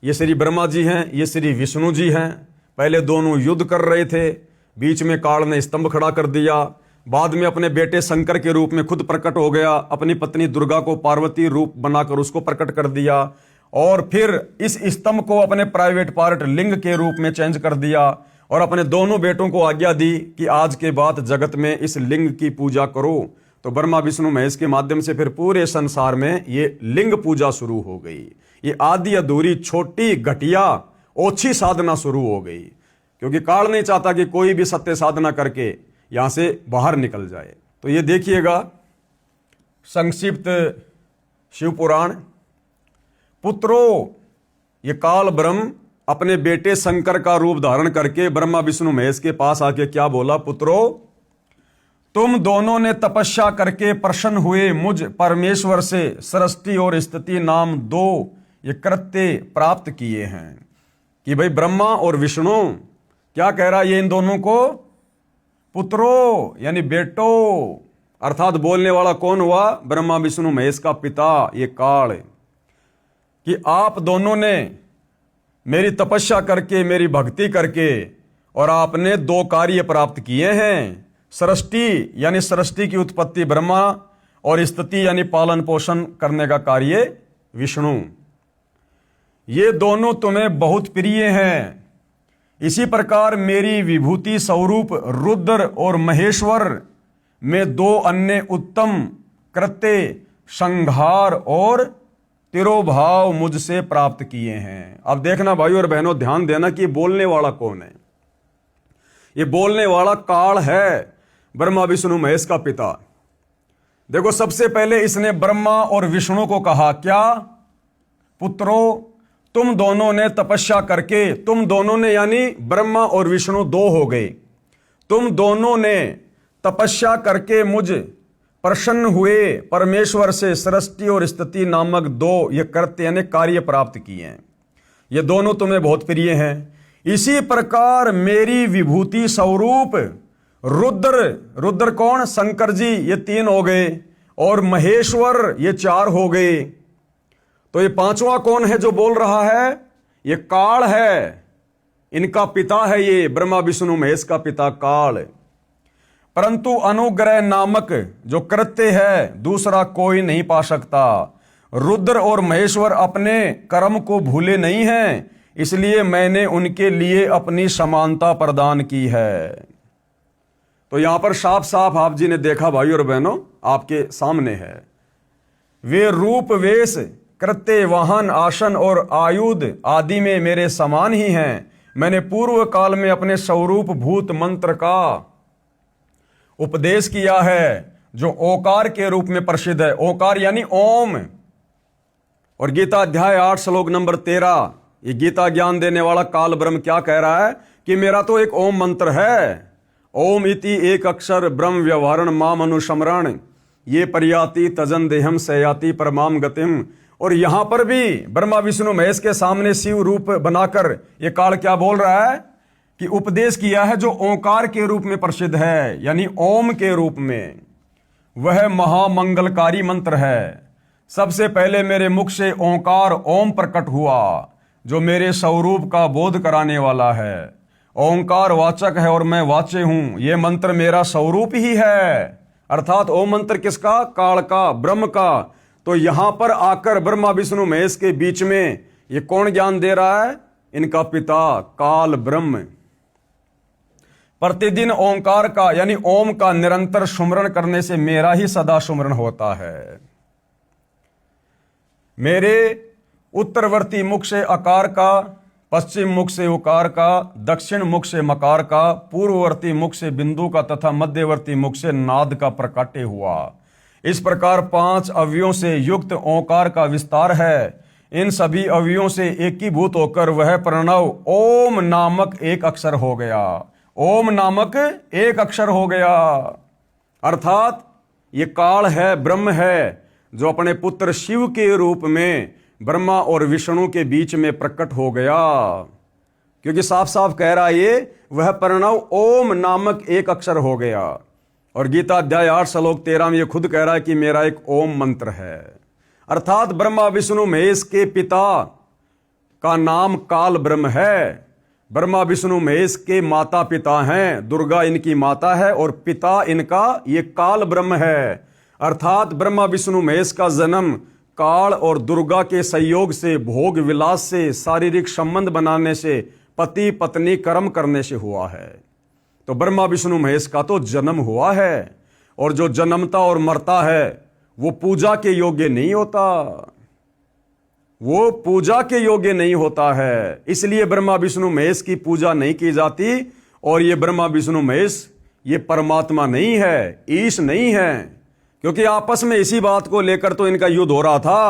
ये श्री ब्रह्मा जी हैं, ये श्री विष्णु जी हैं। पहले दोनों युद्ध कर रहे थे, बीच में काल ने स्तंभ खड़ा कर दिया। बाद में अपने बेटे शंकर के रूप में खुद प्रकट हो गया, अपनी पत्नी दुर्गा को पार्वती रूप बनाकर उसको प्रकट कर दिया, और फिर इस स्तंभ को अपने प्राइवेट पार्ट लिंग के रूप में चेंज कर दिया, और अपने दोनों बेटों को आज्ञा दी कि आज के बाद जगत में इस लिंग की पूजा करो। तो ब्रह्मा विष्णु महेश के माध्यम से फिर पूरे संसार में ये लिंग पूजा शुरू हो गई। ये आदि अधूरी छोटी घटिया ओछी साधना शुरू हो गई, क्योंकि काल नहीं चाहता कि कोई भी सत्य साधना करके यहां से बाहर निकल जाए। तो ये देखिएगा संक्षिप्त शिव पुराण। पुत्रों, ये काल ब्रह्म अपने बेटे शंकर का रूप धारण करके ब्रह्मा विष्णु महेश के पास आके क्या बोला? पुत्रों, तुम दोनों ने तपस्या करके प्रसन्न हुए मुझ परमेश्वर से सृष्टि और स्थिति नाम 2 ये कृत्य प्राप्त किए हैं। कि भाई ब्रह्मा और विष्णु क्या कह रहा है ये इन दोनों को? पुत्रों यानी बेटो, अर्थात बोलने वाला कौन हुआ? ब्रह्मा विष्णु महेश का पिता ये काल, कि आप दोनों ने मेरी तपस्या करके, मेरी भक्ति करके, और आपने 2 कार्य प्राप्त किए हैं। सृष्टि यानी सृष्टि की उत्पत्ति ब्रह्मा, और स्थिति यानी पालन पोषण करने का कार्य विष्णु। ये दोनों तुम्हें बहुत प्रिय हैं। इसी प्रकार मेरी विभूति स्वरूप रुद्र और महेश्वर में 2 अन्य उत्तम कृत्य संहार और तिरोभाव मुझसे प्राप्त किए हैं। अब देखना भाइयों और बहनों, ध्यान देना कि बोलने वाला कौन है। ये बोलने वाला काल है, ब्रह्मा विष्णु महेश का पिता। देखो, सबसे पहले इसने ब्रह्मा और विष्णु को कहा क्या? पुत्रों, तुम दोनों ने तपस्या करके, तुम दोनों ने यानी ब्रह्मा और विष्णु दो हो गए, तुम दोनों ने तपस्या करके मुझ प्रसन्न हुए परमेश्वर से सृष्टि और स्थिति नामक दो ये कृत्य यानी कार्य प्राप्त किए हैं। ये दोनों तुम्हें बहुत प्रिय हैं। इसी प्रकार मेरी विभूति स्वरूप रुद्र, रुद्र कौन? शंकर जी, ये तीन हो गए, और महेश्वर ये चार हो गए। तो ये पांचवा कौन है जो बोल रहा है? ये काल है, इनका पिता है, ये ब्रह्मा विष्णु महेश का पिता काल। परंतु अनुग्रह नामक जो कृत्य है दूसरा कोई नहीं पा सकता। रुद्र और महेश्वर अपने कर्म को भूले नहीं हैं, इसलिए मैंने उनके लिए अपनी समानता प्रदान की है। तो यहां पर साफ साफ आप जी ने देखा भाई और बहनों, आपके सामने है, वे रूप वेश कृत्य वाहन आसन और आयुध आदि में मेरे समान ही हैं। मैंने पूर्व काल में अपने स्वरूप भूत मंत्र का उपदेश किया है जो ओकार के रूप में प्रसिद्ध है। ओकार यानी ओम। और गीता अध्याय 8 श्लोक नंबर 13, ये गीता ज्ञान देने वाला काल ब्रह्म क्या कह रहा है कि मेरा तो एक ओम मंत्र है। ओम इति एक अक्षर ब्रह्म व्यवहारण माम अनुस्मरण ये पर्याति तजन देहम सयाति परमाम गतिम। और यहां पर भी ब्रह्मा विष्णु महेश के सामने शिव रूप बनाकर ये काल क्या बोल रहा है कि उपदेश किया है जो ओंकार के रूप में प्रसिद्ध है, यानी ओम के रूप में। वह महामंगलकारी मंत्र है। सबसे पहले मेरे मुख से ओंकार ओम प्रकट हुआ जो मेरे स्वरूप का बोध कराने वाला है। ओंकार वाचक है और मैं वाच्य हूं। यह मंत्र मेरा स्वरूप ही है। अर्थात ओम मंत्र किसका? काल का, ब्रह्म का। तो यहां पर आकर ब्रह्मा विष्णु महेश के बीच में ये कौन ज्ञान दे रहा है? इनका पिता काल ब्रह्म। प्रतिदिन ओंकार का यानी ओम का निरंतर सुमरण करने से मेरा ही सदा सुमरण होता है। मेरे उत्तरवर्ती मुख से अकार का, पश्चिम मुख से उकार का, दक्षिण मुख से मकार का, पूर्ववर्ती मुख से बिंदु का तथा मध्यवर्ती मुख से नाद का प्रकाट्य हुआ। इस प्रकार 5 अवयवों से युक्त ओंकार का विस्तार है। इन सभी अवयवों से एकीभूत होकर वह प्रणव ओम नामक एक अक्षर हो गया। ओम नामक एक अक्षर हो गया। अर्थात ये काल है, ब्रह्म है, जो अपने पुत्र शिव के रूप में ब्रह्मा और विष्णु के बीच में प्रकट हो गया। क्योंकि साफ साफ कह रहा है ये वह प्रणव ओम नामक एक अक्षर हो गया। और गीता अध्याय 8 श्लोक 13 में ये खुद कह रहा है कि मेरा एक ओम मंत्र है। अर्थात ब्रह्मा विष्णु महेश के पिता का नाम काल ब्रह्म है। ब्रह्मा विष्णु महेश के माता पिता हैं, दुर्गा इनकी माता है और पिता इनका ये काल ब्रह्म है। अर्थात ब्रह्मा विष्णु महेश का जन्म काल और दुर्गा के संयोग से, भोग विलास से, शारीरिक संबंध बनाने से, पति पत्नी कर्म करने से हुआ है। तो ब्रह्मा विष्णु महेश का तो जन्म हुआ है, और जो जन्मता और मरता है वो पूजा के योग्य नहीं होता, वो पूजा के योग्य नहीं होता है। इसलिए ब्रह्मा विष्णु महेश की पूजा नहीं की जाती। और ये ब्रह्मा विष्णु महेश ये परमात्मा नहीं है, ईश नहीं है। क्योंकि आपस में इसी बात को लेकर तो इनका युद्ध हो रहा था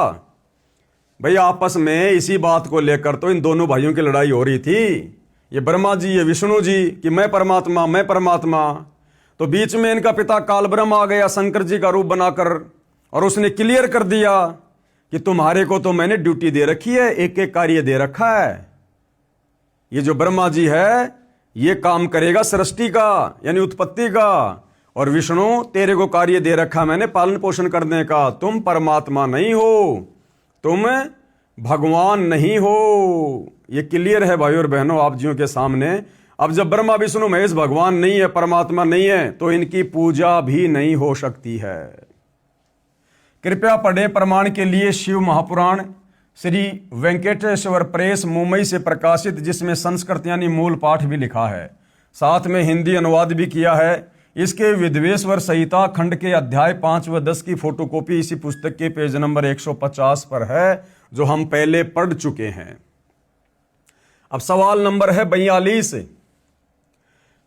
भाई। आपस में इसी बात को लेकर तो इन दोनों भाइयों की लड़ाई हो रही थी, ये ब्रह्मा जी ये विष्णु जी, कि मैं परमात्मा मैं परमात्मा। तो बीच में इनका पिता काल ब्रह्म आ गया शंकर जी का रूप बनाकर, और उसने क्लियर कर दिया कि तुम्हारे को तो मैंने ड्यूटी दे रखी है, एक एक कार्य दे रखा है। ये जो ब्रह्मा जी है ये काम करेगा सृष्टि का यानी उत्पत्ति का, और विष्णु तेरे को कार्य दे रखा मैंने पालन पोषण करने का। तुम परमात्मा नहीं हो, तुम भगवान नहीं हो। ये क्लियर है भाई और बहनों आप जियों के सामने। अब जब ब्रह्मा विष्णु महेश भगवान नहीं है, परमात्मा नहीं है, तो इनकी पूजा भी नहीं हो सकती है। कृपया पढ़ें प्रमाण के लिए शिव महापुराण श्री वेंकटेश्वर प्रेस मुंबई से प्रकाशित, जिसमें संस्कृत यानी मूल पाठ भी लिखा है, साथ में हिंदी अनुवाद भी किया है। इसके विद्वेश्वर संहिता खंड के अध्याय 5 व 10 की फोटोकॉपी इसी पुस्तक के पेज नंबर 150 पर है, जो हम पहले पढ़ चुके हैं। अब सवाल नंबर है 42।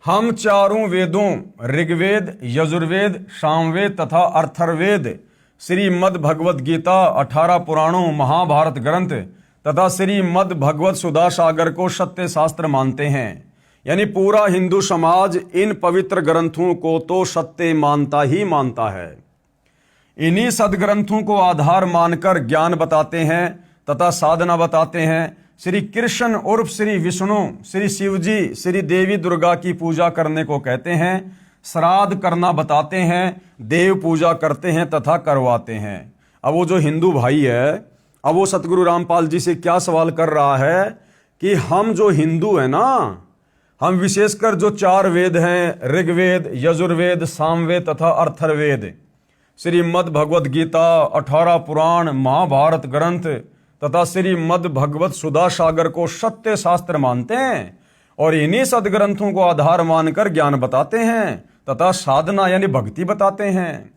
हम चारों वेदों ऋग्वेद, यजुर्वेद, सामवेद तथा अथर्ववेद, श्रीमद् भगवत गीता, 18 पुराणों, महाभारत ग्रंथ तथा श्रीमद् भगवत सुधा सागर को सत्य शास्त्र मानते हैं। यानी पूरा हिंदू समाज इन पवित्र ग्रंथों को तो सत्य मानता ही मानता है। इन्हीं सदग्रंथों को आधार मानकर ज्ञान बताते हैं तथा साधना बताते हैं। श्री कृष्ण उर्फ श्री विष्णु, श्री शिवजी, श्री देवी दुर्गा की पूजा करने को कहते हैं। श्राद्ध करना बताते हैं, देव पूजा करते हैं तथा करवाते हैं। अब वो जो हिंदू भाई है, अब वो सतगुरु रामपाल जी से क्या सवाल कर रहा है कि हम जो हिंदू है ना, हम विशेषकर जो 4 वेद हैं, ऋग्वेद, यजुर्वेद, सामवेद तथा अथर्ववेद, श्रीमद् भगवत गीता, 18 पुराण, महाभारत ग्रंथ तथा श्रीमद् भगवत सुधा सागर को सत्य शास्त्र मानते हैं और इन्हीं सदग्रंथों को आधार मानकर ज्ञान बताते हैं तथा साधना यानी भक्ति बताते हैं।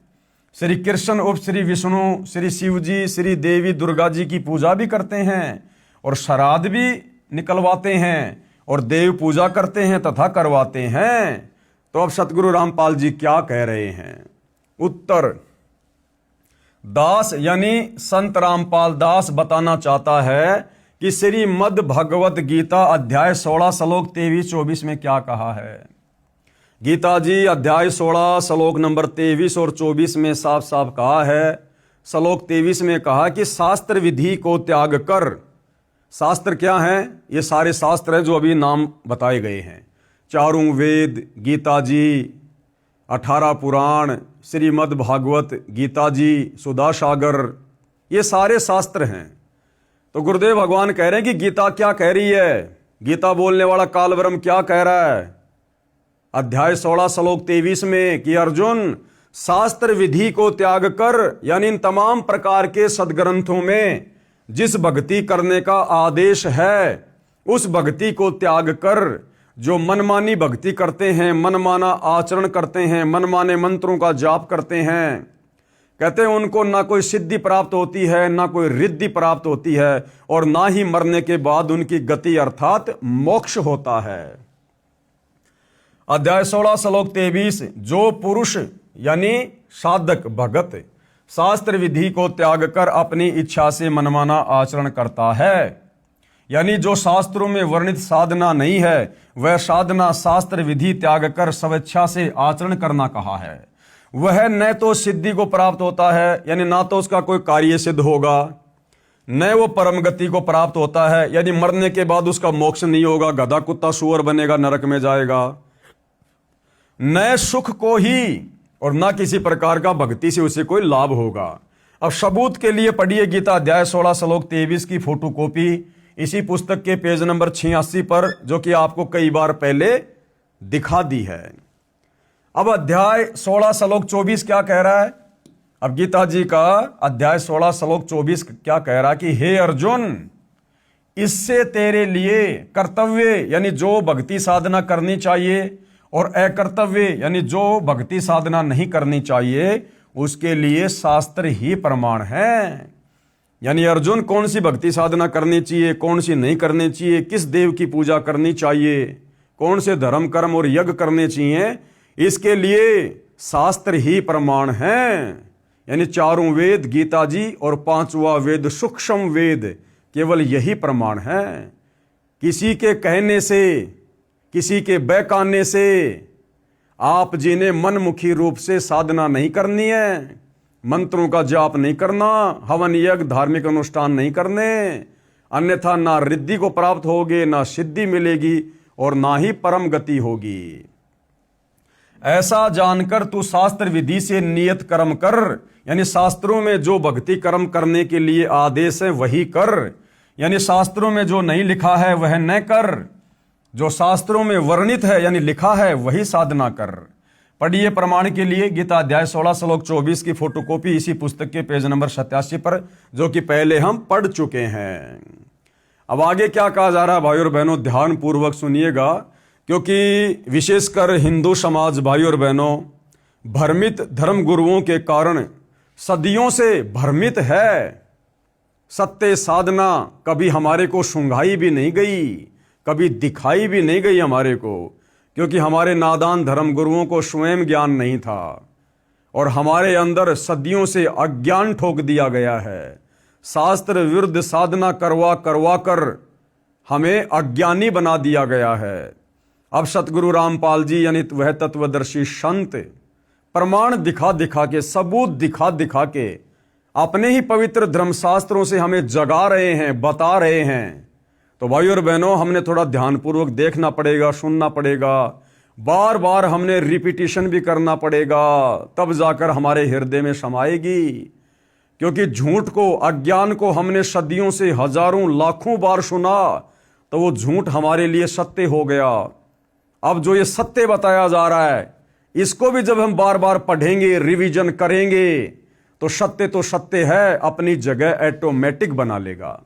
श्री कृष्ण उर्फ श्री विष्णु, श्री शिवजी, श्री देवी दुर्गा जी की पूजा भी करते हैं और श्राद्ध भी निकलवाते हैं और देव पूजा करते हैं तथा करवाते हैं। तो अब सतगुरु रामपाल जी क्या कह रहे हैं? उत्तर, दास यानी संत रामपाल दास बताना चाहता है कि श्रीमद् भगवत गीता अध्याय 16 श्लोक 23-24 में क्या कहा है। गीता जी अध्याय 16 श्लोक नंबर 23 और 24 में साफ साफ कहा है। श्लोक 23 में कहा कि शास्त्र विधि को त्याग कर, शास्त्र क्या है? ये सारे शास्त्र हैं जो अभी नाम बताए गए हैं, चारों वेद, गीता जी, 18 पुराण, श्रीमद् भागवत गीता जी, सुधा सागर, ये सारे शास्त्र हैं। तो गुरुदेव भगवान कह रहे हैं कि गीता क्या कह रही है, गीता बोलने वाला काल ब्रह्म क्या कह रहा है अध्याय 16 श्लोक 23 में कि अर्जुन, शास्त्र विधि को त्याग कर, यानी इन तमाम प्रकार के सदग्रंथों में जिस भक्ति करने का आदेश है उस भक्ति को त्याग कर जो मनमानी भक्ति करते हैं, मनमाना आचरण करते हैं, मनमाने मंत्रों का जाप करते हैं, कहते हैं उनको ना कोई सिद्धि प्राप्त होती है, ना कोई रिद्धि प्राप्त होती है और ना ही मरने के बाद उनकी गति अर्थात मोक्ष होता है। अध्याय 16 श्लोक 23, जो पुरुष यानी साधक भगत शास्त्र विधि को त्याग कर अपनी इच्छा से मनमाना आचरण करता है, यानी जो शास्त्रों में वर्णित साधना नहीं है वह साधना शास्त्र विधि त्याग कर स्वेच्छा से आचरण करना कहा है, वह न तो सिद्धि को प्राप्त होता है, यानी ना तो उसका कोई कार्य सिद्ध होगा, न वो परम गति को प्राप्त होता है, यानी मरने के बाद उसका मोक्ष नहीं होगा, गधा कुत्ता सुअर बनेगा, नरक में जाएगा, न सुख को ही और ना किसी प्रकार का भक्ति से उसे कोई लाभ होगा। अब सबूत के लिए पढ़िए गीता अध्याय 16 श्लोक 23 की फोटोकॉपी इसी पुस्तक के पेज नंबर 86 पर, जो कि आपको कई बार पहले दिखा दी है। अब अध्याय 16 श्लोक 24 क्या कह रहा है? अब गीता जी का अध्याय 16 श्लोक 24 क्या कह रहा है कि हे अर्जुन, इससे तेरे लिए कर्तव्य यानी जो भक्ति साधना करनी चाहिए और अकर्तव्य यानी जो भक्ति साधना नहीं करनी चाहिए उसके लिए शास्त्र ही प्रमाण है। यानी अर्जुन, कौन सी भक्ति साधना करनी चाहिए, कौन सी नहीं करनी चाहिए, किस देव की पूजा करनी चाहिए, कौन से धर्म कर्म और यज्ञ करने चाहिए, इसके लिए शास्त्र ही प्रमाण है। यानी चारों वेद, गीता जी और 5वां वेद सूक्ष्म वेद, केवल यही प्रमाण है। किसी के कहने से, किसी के बहकाने से आप जी ने मनमुखी रूप से साधना नहीं करनी है, मंत्रों का जाप नहीं करना, हवन यज्ञ धार्मिक अनुष्ठान नहीं करने, अन्यथा ना रिद्धि को प्राप्त होगे, ना सिद्धि मिलेगी और ना ही परम गति होगी। ऐसा जानकर तू शास्त्र विधि से नियत कर्म कर, यानी शास्त्रों में जो भक्ति कर्म करने के लिए आदेश है वही कर, यानी शास्त्रों में जो नहीं लिखा है वह न कर, जो शास्त्रों में वर्णित है यानी लिखा है वही साधना कर। पढ़िए प्रमाण के लिए गीता अध्याय 16 श्लोक 24 की फोटोकॉपी इसी पुस्तक के पेज नंबर 87 पर, जो कि पहले हम पढ़ चुके हैं। अब आगे क्या कहा जा रहा है भाई और बहनों, ध्यान पूर्वक सुनिएगा, क्योंकि विशेषकर हिंदू समाज भाई और बहनों भ्रमित धर्म गुरुओं के कारण सदियों से भ्रमित है। सत्य साधना कभी हमारे को सुंघाई भी नहीं गई, कभी दिखाई भी नहीं गई हमारे को, क्योंकि हमारे नादान धर्मगुरुओं को स्वयं ज्ञान नहीं था और हमारे अंदर सदियों से अज्ञान ठोक दिया गया है। शास्त्र विरुद्ध साधना करवा करवा कर हमें अज्ञानी बना दिया गया है। अब सतगुरु रामपाल जी यानी वह तत्वदर्शी संत प्रमाण दिखा दिखा के, सबूत दिखा दिखा के अपने ही पवित्र धर्मशास्त्रों से हमें जगा रहे हैं, बता रहे हैं। तो भाई और बहनों, हमने थोड़ा ध्यानपूर्वक देखना पड़ेगा, सुनना पड़ेगा, बार बार हमने रिपीटिशन भी करना पड़ेगा, तब जाकर हमारे हृदय में समाएगी। क्योंकि झूठ को, अज्ञान को हमने सदियों से, हजारों लाखों बार सुना, तो वो झूठ हमारे लिए सत्य हो गया। अब जो ये सत्य बताया जा रहा है, इसको भी जब हम बार बार पढ़ेंगे, रिवीजन करेंगे, तो सत्य है, अपनी जगह ऑटोमेटिक बना लेगा।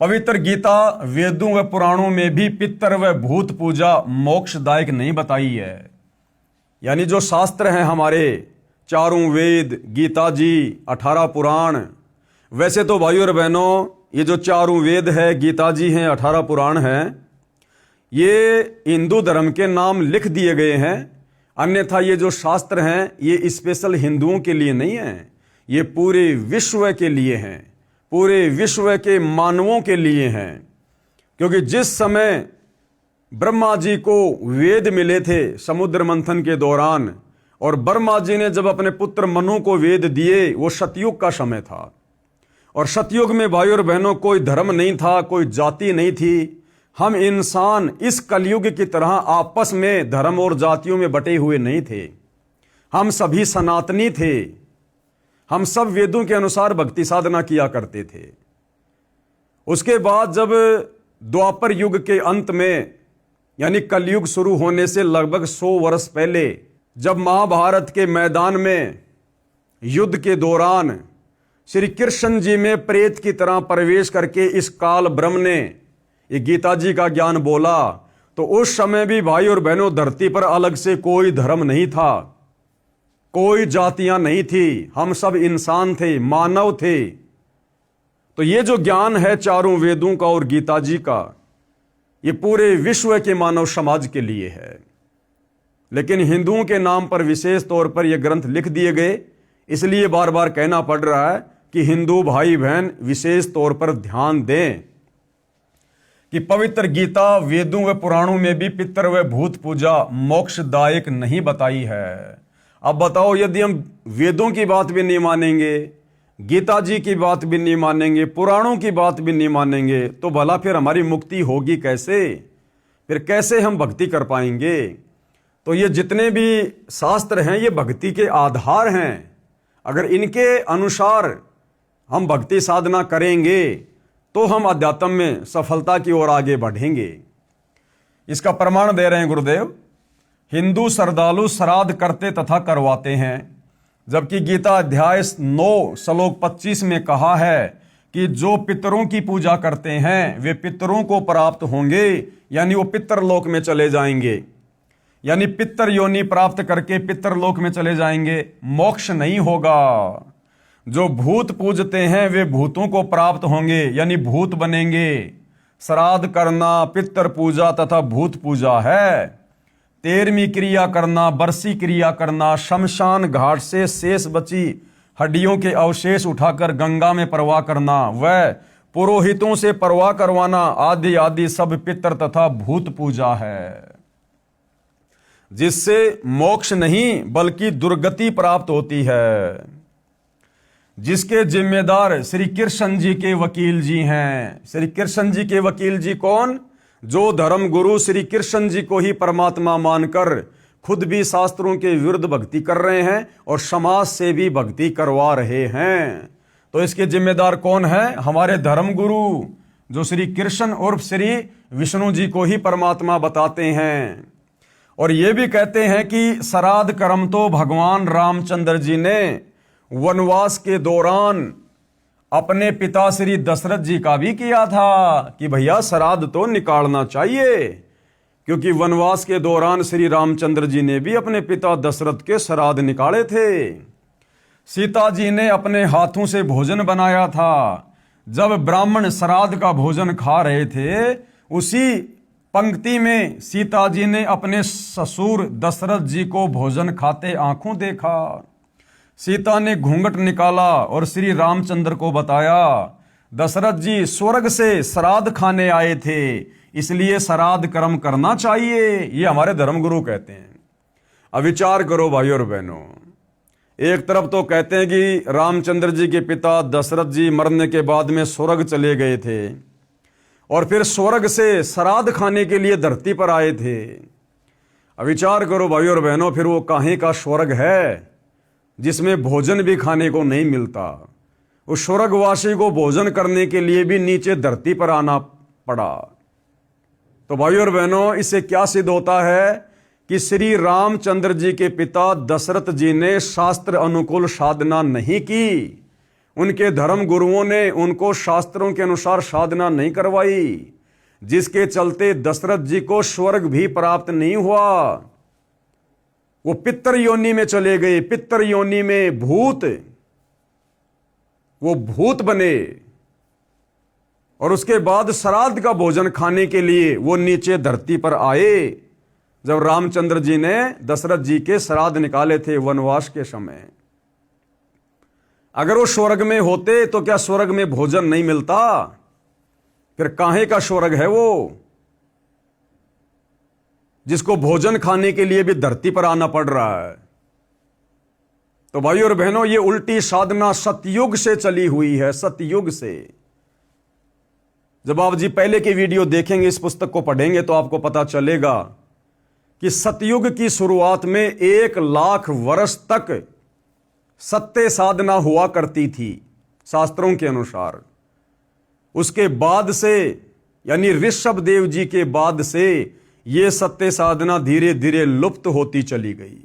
पवित्र गीता वेदों व पुराणों में भी पितर व भूत पूजा मोक्षदायक नहीं बताई है। यानी जो शास्त्र हैं हमारे, चारों वेद, गीता जी, 18 पुराण, वैसे तो भाइयों और बहनों ये जो चारों वेद है, गीता जी हैं, 18 पुराण हैं, ये हिंदू धर्म के नाम लिख दिए गए हैं। अन्यथा ये जो शास्त्र हैं ये स्पेशल हिंदुओं के लिए नहीं है, ये पूरे विश्व के लिए हैं, पूरे विश्व के मानवों के लिए हैं। क्योंकि जिस समय ब्रह्मा जी को वेद मिले थे समुद्र मंथन के दौरान, और ब्रह्मा जी ने जब अपने पुत्र मनु को वेद दिए, वो सतयुग का समय था। और सतयुग में भाइयों और बहनों कोई धर्म नहीं था, कोई जाति नहीं थी। हम इंसान इस कलयुग की तरह आपस में धर्म और जातियों में बटे हुए नहीं थे। हम सभी सनातनी थे। हम सब वेदों के अनुसार भक्ति साधना किया करते थे। उसके बाद जब द्वापर युग के अंत में, यानी कलयुग शुरू होने से लगभग 100 वर्ष पहले, जब महाभारत के मैदान में युद्ध के दौरान श्री कृष्ण जी में प्रेत की तरह प्रवेश करके इस काल ब्रह्म ने ये गीता जी का ज्ञान बोला, तो उस समय भी भाई और बहनों धरती पर अलग से कोई धर्म नहीं था, कोई जातियां नहीं थी, हम सब इंसान थे, मानव थे। तो ये जो ज्ञान है चारों वेदों का और गीता जी का, ये पूरे विश्व के मानव समाज के लिए है। लेकिन हिंदुओं के नाम पर विशेष तौर पर ये ग्रंथ लिख दिए गए, इसलिए बार बार कहना पड़ रहा है कि हिंदू भाई बहन विशेष तौर पर ध्यान दें कि पवित्र गीता वेदों व पुराणों में भी पितर व भूत पूजा मोक्षदायक नहीं बताई है। अब बताओ, यदि हम वेदों की बात भी नहीं मानेंगे, गीता जी की बात भी नहीं मानेंगे, पुराणों की बात भी नहीं मानेंगे, तो भला फिर हमारी मुक्ति होगी कैसे? फिर कैसे हम भक्ति कर पाएंगे? तो ये जितने भी शास्त्र हैं ये भक्ति के आधार हैं। अगर इनके अनुसार हम भक्ति साधना करेंगे तो हम अध्यात्म में सफलता की ओर आगे बढ़ेंगे। इसका प्रमाण दे रहे हैं गुरुदेव। हिंदू श्रद्धालु श्राद्ध करते तथा करवाते हैं, जबकि गीता अध्याय 9 श्लोक 25 में कहा है कि जो पितरों की पूजा करते हैं वे पितरों को प्राप्त होंगे, यानी वो पितरलोक में चले जाएंगे, यानी पितर योनि प्राप्त करके पितरलोक में चले जाएंगे, मोक्ष नहीं होगा। जो भूत पूजते हैं वे भूतों को प्राप्त होंगे, यानी भूत बनेंगे। श्राद्ध करना पितर पूजा तथा भूत पूजा है। 13वीं क्रिया करना, बरसी क्रिया करना, शमशान घाट से शेष बची हड्डियों के अवशेष उठाकर गंगा में प्रवाह करना, वह पुरोहितों से प्रवाह करवाना, आदि आदि सब पितर तथा भूत पूजा है, जिससे मोक्ष नहीं बल्कि दुर्गति प्राप्त होती है। जिसके जिम्मेदार श्री कृष्ण जी के वकील जी हैं। श्री कृष्ण जी के वकील जी कौन? जो धर्म गुरु श्री कृष्ण जी को ही परमात्मा मानकर खुद भी शास्त्रों के विरुद्ध भक्ति कर रहे हैं और समाज से भी भक्ति करवा रहे हैं। तो इसके जिम्मेदार कौन है? हमारे धर्म गुरु, जो श्री कृष्ण उर्फ श्री विष्णु जी को ही परमात्मा बताते हैं। और ये भी कहते हैं कि श्राद्ध कर्म तो भगवान रामचंद्र जी ने वनवास के दौरान अपने पिता श्री दशरथ जी का भी किया था कि भैया श्राद्ध तो निकालना चाहिए, क्योंकि वनवास के दौरान श्री रामचंद्र जी ने भी अपने पिता दशरथ के श्राद्ध निकाले थे। सीता जी ने अपने हाथों से भोजन बनाया था। जब ब्राह्मण श्राद्ध का भोजन खा रहे थे, उसी पंक्ति में सीता जी ने अपने ससुर दशरथ जी को भोजन खाते आंखों देखा। सीता ने घूंघट निकाला और श्री रामचंद्र को बताया, दशरथ जी स्वर्ग से श्राद्ध खाने आए थे, इसलिए श्राद्ध कर्म करना चाहिए। ये हमारे धर्मगुरु कहते हैं। अब विचार करो भाई और बहनों, एक तरफ तो कहते हैं कि रामचंद्र जी के पिता दशरथ जी मरने के बाद में स्वर्ग चले गए थे और फिर स्वर्ग से श्राद्ध खाने के लिए धरती पर आए थे। अब विचार करो भाई और बहनों, फिर वो काहे का स्वर्ग है जिसमें भोजन भी खाने को नहीं मिलता? उस स्वर्गवासी को भोजन करने के लिए भी नीचे धरती पर आना पड़ा। तो भाई और बहनों, इससे क्या सिद्ध होता है कि श्री रामचंद्र जी के पिता दशरथ जी ने शास्त्र अनुकूल साधना नहीं की। उनके धर्म गुरुओं ने उनको शास्त्रों के अनुसार साधना नहीं करवाई, जिसके चलते दशरथ जी को स्वर्ग भी प्राप्त नहीं हुआ। वो पितर योनि में चले गए। पितर योनि में भूत, वो भूत बने और उसके बाद श्राद्ध का भोजन खाने के लिए वो नीचे धरती पर आए जब रामचंद्र जी ने दशरथ जी के श्राद्ध निकाले थे वनवास के समय। अगर वो स्वर्ग में होते तो क्या स्वर्ग में भोजन नहीं मिलता? फिर काहे का स्वर्ग है वो जिसको भोजन खाने के लिए भी धरती पर आना पड़ रहा है? तो भाई और बहनों, ये उल्टी साधना सतयुग से चली हुई है, सतयुग से। जब आप जी पहले की वीडियो देखेंगे, इस पुस्तक को पढ़ेंगे तो आपको पता चलेगा कि सतयुग की शुरुआत में 1,00,000 वर्ष तक सत्य साधना हुआ करती थी शास्त्रों के अनुसार। उसके बाद से, यानी ऋषभ देव जी के बाद से, ये सत्य साधना धीरे धीरे लुप्त होती चली गई।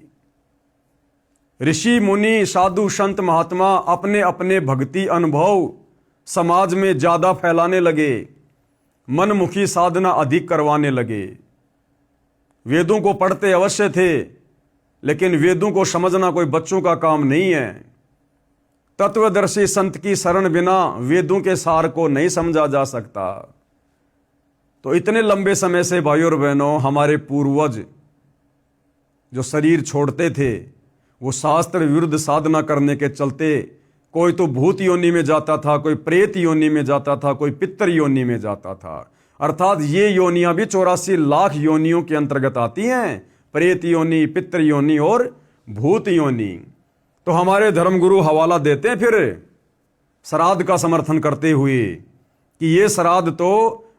ऋषि मुनि साधु संत महात्मा अपने अपने भक्ति अनुभव समाज में ज्यादा फैलाने लगे, मनमुखी साधना अधिक करवाने लगे। वेदों को पढ़ते अवश्य थे, लेकिन वेदों को समझना कोई बच्चों का काम नहीं है। तत्वदर्शी संत की शरण बिना वेदों के सार को नहीं समझा जा सकता। तो इतने लंबे समय से भाइयों और बहनों, हमारे पूर्वज जो शरीर छोड़ते थे वो शास्त्र विरुद्ध साधना करने के चलते कोई तो भूत योनि में जाता था, कोई प्रेत योनि में जाता था, कोई पितर योनि में जाता था। अर्थात ये योनियां भी 84 लाख योनियों के अंतर्गत आती हैं, प्रेत योनि, पितर योनि और भूत योनि। तो हमारे धर्मगुरु हवाला देते हैं फिर श्राद्ध का समर्थन करते हुए कि ये श्राद्ध तो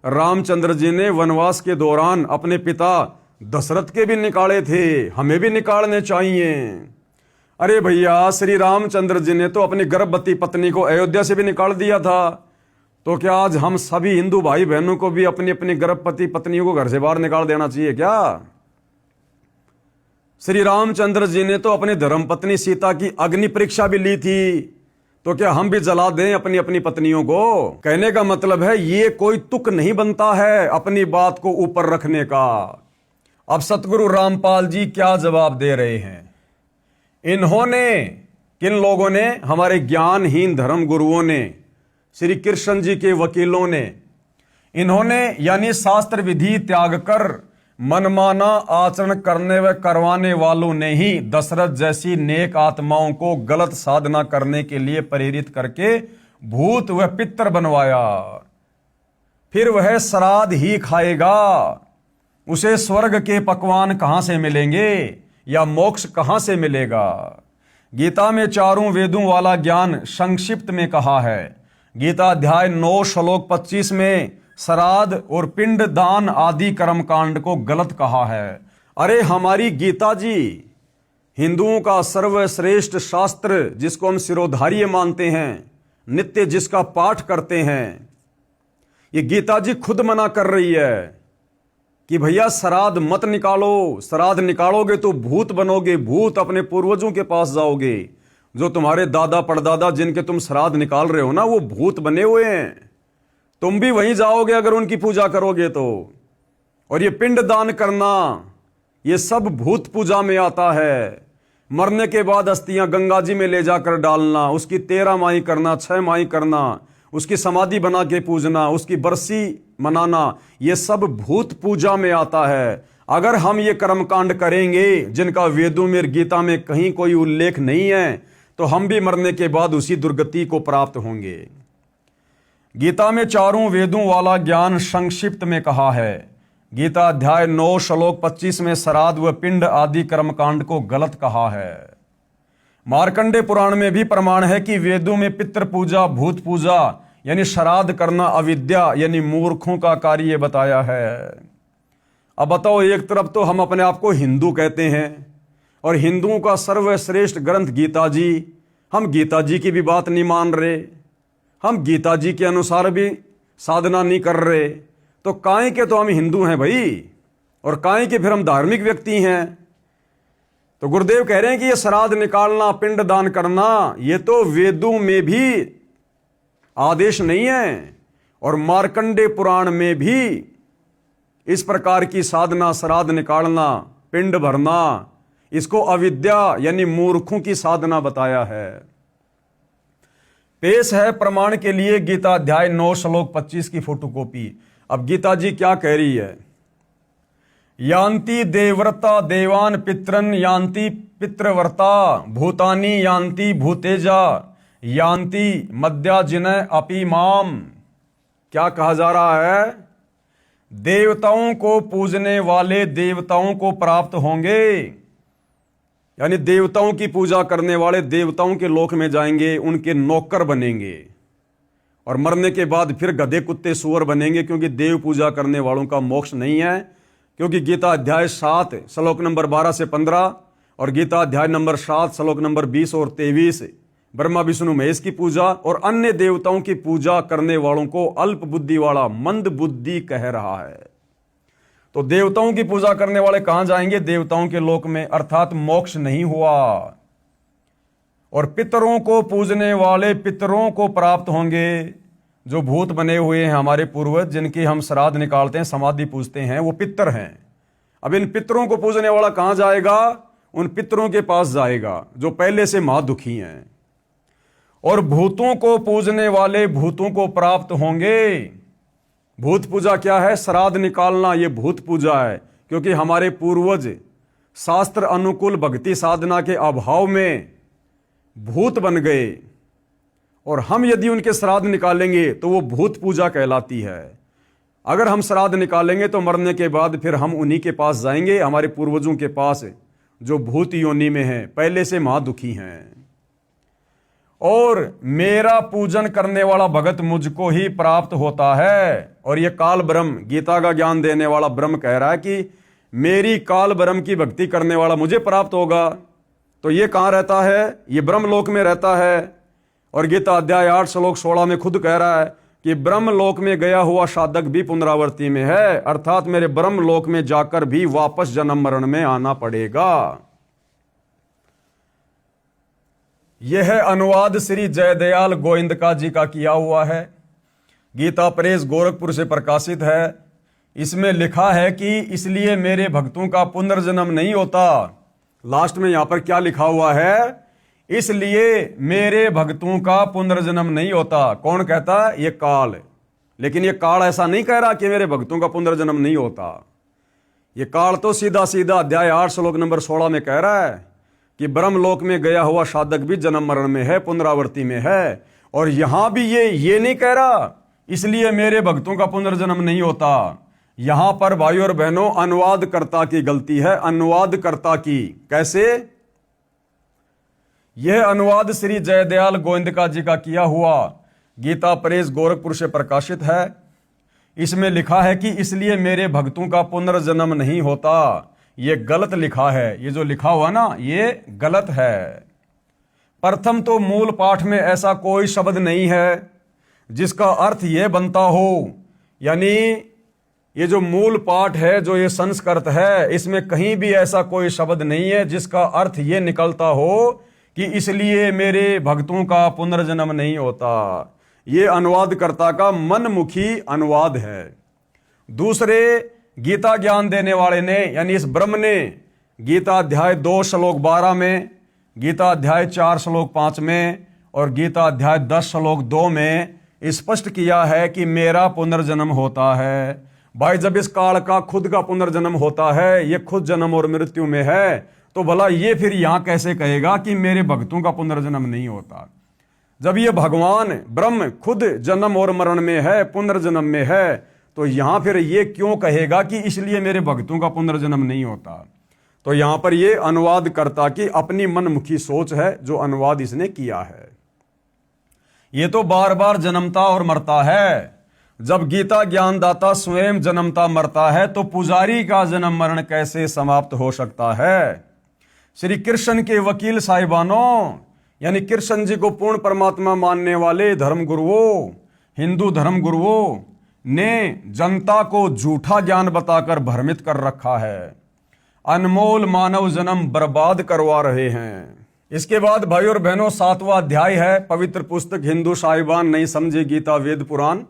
रामचंद्र जी ने वनवास के दौरान अपने पिता दशरथ के भी निकाले थे, हमें भी निकालने चाहिए। अरे भैया, श्री रामचंद्र जी ने तो अपनी गर्भवती पत्नी को अयोध्या से भी निकाल दिया था, तो क्या आज हम सभी हिंदू भाई बहनों को भी अपनी अपनी गर्भवती पत्नियों को घर से बाहर निकाल देना चाहिए क्या? श्री रामचंद्र जी ने तो अपनी धर्मपत्नी सीता की अग्नि परीक्षा भी ली थी, तो क्या हम भी जला दें अपनी अपनी पत्नियों को? कहने का मतलब है ये कोई तुक नहीं बनता है अपनी बात को ऊपर रखने का। अब सतगुरु रामपाल जी क्या जवाब दे रहे हैं? इन्होंने, किन लोगों ने? हमारे ज्ञानहीन धर्म गुरुओं ने, श्री कृष्ण जी के वकीलों ने। इन्होंने यानी शास्त्र विधि त्याग कर मनमाना आचरण करने व करवाने वालों ने ही दशरथ जैसी नेक आत्माओं को गलत साधना करने के लिए प्रेरित करके भूत व पितर बनवाया। फिर वह श्राद्ध ही खाएगा, उसे स्वर्ग के पकवान कहां से मिलेंगे या मोक्ष कहां से मिलेगा? गीता में चारों वेदों वाला ज्ञान संक्षिप्त में कहा है। गीता अध्याय 9 श्लोक 25 में श्राद्ध और पिंड दान आदि कर्मकांड को गलत कहा है। अरे हमारी गीता जी हिंदुओं का सर्वश्रेष्ठ शास्त्र, जिसको हम सिरोधार्य मानते हैं, नित्य जिसका पाठ करते हैं, ये गीता जी खुद मना कर रही है कि भैया श्राद्ध मत निकालो। श्राद्ध निकालोगे तो भूत बनोगे, भूत अपने पूर्वजों के पास जाओगे। जो तुम्हारे दादा परदादा जिनके तुम श्राद्ध निकाल रहे हो ना, वो भूत बने हुए हैं, तुम भी वहीं जाओगे अगर उनकी पूजा करोगे तो। और ये पिंड दान करना, ये सब भूत पूजा में आता है। मरने के बाद अस्थियां गंगा जी में ले जाकर डालना, उसकी 13 माही करना, 6 माही करना, उसकी समाधि बना के पूजना, उसकी बरसी मनाना, ये सब भूत पूजा में आता है। अगर हम ये कर्मकांड करेंगे जिनका वेदों में, गीता में कहीं कोई उल्लेख नहीं है, तो हम भी मरने के बाद उसी दुर्गति को प्राप्त होंगे। गीता में चारों वेदों वाला ज्ञान संक्षिप्त में कहा है। गीता अध्याय 9 श्लोक 25 में श्राद्ध व पिंड आदि कर्मकांड को गलत कहा है। मार्कंडे पुराण में भी प्रमाण है कि वेदों में पितृ पूजा, भूत पूजा यानी श्राद्ध करना अविद्या यानी मूर्खों का कार्य बताया है। अब बताओ, एक तरफ तो हम अपने आप को हिंदू कहते हैं और हिंदुओं का सर्वश्रेष्ठ ग्रंथ गीता जी, हम गीता जी की भी बात नहीं मान रहे, हम गीता जी के अनुसार भी साधना नहीं कर रहे, तो काहे के तो हम हिंदू हैं भाई, और काहे के फिर हम धार्मिक व्यक्ति हैं। तो गुरुदेव कह रहे हैं कि ये श्राद्ध निकालना, पिंड दान करना, ये तो वेदों में भी आदेश नहीं है और मार्कंडे पुराण में भी इस प्रकार की साधना, श्राद्ध निकालना, पिंड भरना, इसको अविद्या यानी मूर्खों की साधना बताया है। पेश है प्रमाण के लिए गीता अध्याय 9 श्लोक 25 की फोटोकॉपी। अब गीता जी क्या कह रही है? यान्ति देवव्रता देवान पितरन यान्ति पितृव्रता भूतानि यान्ति भूतेजा यान्ति मद्या जिनय अपि माम। क्या कहा जा रहा है? देवताओं को पूजने वाले देवताओं को प्राप्त होंगे, यानी देवताओं की पूजा करने वाले देवताओं के लोक में जाएंगे, उनके नौकर बनेंगे और मरने के बाद फिर गधे कुत्ते सूअर बनेंगे, क्योंकि देव पूजा करने वालों का मोक्ष नहीं है। क्योंकि गीता अध्याय 7 श्लोक नंबर 12 से 15 और गीता अध्याय नंबर 7 श्लोक नंबर 20 और 23 ब्रह्मा विष्णु महेश की पूजा और अन्य देवताओं की पूजा करने वालों को अल्प बुद्धि वाला, मंद बुद्धि कह रहा है। तो देवताओं की पूजा करने वाले कहां जाएंगे? देवताओं के लोक में, अर्थात मोक्ष नहीं हुआ। और पितरों को पूजने वाले पितरों को प्राप्त होंगे, जो भूत बने हुए हैं हमारे पूर्वज, जिनकी हम श्राद्ध निकालते हैं, समाधि पूजते हैं, वो पितर हैं। अब इन पितरों को पूजने वाला कहां जाएगा? उन पितरों के पास जाएगा जो पहले से महादुखी हैं। और भूतों को पूजने वाले भूतों को प्राप्त होंगे। भूत पूजा क्या है? श्राद्ध निकालना, ये भूत पूजा है। क्योंकि हमारे पूर्वज शास्त्र अनुकूल भक्ति साधना के अभाव में भूत बन गए, और हम यदि उनके श्राद्ध निकालेंगे तो वो भूत पूजा कहलाती है। अगर हम श्राद्ध निकालेंगे तो मरने के बाद फिर हम उन्हीं के पास जाएंगे, हमारे पूर्वजों के पास, जो भूत योनि में हैं, पहले से महादुखी हैं। और मेरा पूजन करने वाला भगत मुझको ही प्राप्त होता है। और ये काल ब्रह्म, गीता का ज्ञान देने वाला ब्रह्म कह रहा है कि मेरी काल ब्रह्म की भक्ति करने वाला मुझे प्राप्त होगा। तो ये कहां रहता है? ये ब्रह्मलोक में रहता है। और गीता अध्याय 8 श्लोक 16 में खुद कह रहा है कि ब्रह्मलोक में गया हुआ साधक भी पुनरावृत्ति में है, अर्थात मेरे ब्रह्मलोक में जाकर भी वापस जन्म मरण में आना पड़ेगा। यह अनुवाद श्री जयदयाल गोविंदका जी का किया हुआ है, गीता प्रेस गोरखपुर से प्रकाशित है। इसमें लिखा है कि इसलिए मेरे भक्तों का पुनर्जन्म नहीं होता। लास्ट में यहां पर क्या लिखा हुआ है? इसलिए मेरे भक्तों का पुनर्जन्म नहीं होता। कौन कहता? ये काल। लेकिन ये काल ऐसा नहीं कह रहा कि मेरे भक्तों का पुनर्जन्म नहीं होता। ये काल तो सीधा सीधा अध्याय 8 श्लोक नंबर 16 में कह रहा है कि ब्रह्मलोक में गया हुआ साधक भी जन्म मरण में है, पुनरावृत्ति में है। और यहां भी ये नहीं कह रहा इसलिए मेरे भक्तों का पुनर्जन्म नहीं होता। यहां पर भाइयों और बहनों अनुवादकर्ता की गलती है, अनुवादकर्ता की। कैसे? यह अनुवाद श्री जयदयाल गोविंदका जी का किया हुआ गीता प्रेस गोरखपुर से प्रकाशित है। इसमें लिखा है कि इसलिए मेरे भक्तों का पुनर्जन्म नहीं होता। यह गलत लिखा है। ये जो लिखा हुआ ना, ये गलत है। प्रथम तो मूल पाठ में ऐसा कोई शब्द नहीं है जिसका अर्थ यह बनता हो, यानी ये जो मूल पाठ है, जो ये संस्कृत है, इसमें कहीं भी ऐसा कोई शब्द नहीं है जिसका अर्थ ये निकलता हो कि इसलिए मेरे भक्तों का पुनर्जन्म नहीं होता। ये अनुवादकर्ता का मनमुखी अनुवाद है। दूसरे गीता ज्ञान देने वाले ने, यानी इस ब्रह्म ने, गीता अध्याय 2 श्लोक 12 में, गीता अध्याय 4 श्लोक 5 में और गीता अध्याय 10 श्लोक 2 में स्पष्ट किया है कि मेरा पुनर्जन्म होता है। भाई जब इस काल का खुद का पुनर्जन्म होता है, ये खुद जन्म और मृत्यु में है, तो भला ये फिर यहां कैसे कहेगा कि मेरे भक्तों का पुनर्जन्म नहीं होता? जब ये भगवान ब्रह्म खुद जन्म और मरण में है, पुनर्जन्म में है, तो यहां फिर ये क्यों कहेगा कि इसलिए मेरे भक्तों का पुनर्जन्म नहीं होता? तो यहां पर ये अनुवादकर्ता की अपनी मनमुखी सोच है जो अनुवाद इसने किया है। ये तो बार बार जन्मता और मरता है। जब गीता ज्ञानदाता स्वयं जन्मता मरता है तो पुजारी का जन्म मरण कैसे समाप्त हो सकता है? श्री कृष्ण के वकील साहिबानों, यानी कृष्ण जी को पूर्ण परमात्मा मानने वाले धर्म गुरुओं, हिंदू धर्म गुरुओं ने जनता को झूठा ज्ञान बताकर भ्रमित कर रखा है, अनमोल मानव जन्म बर्बाद करवा रहे हैं। इसके बाद भाई और बहनों 7वां अध्याय है, पवित्र पुस्तक हिंदू साहिबान नहीं समझे गीता वेद पुराण।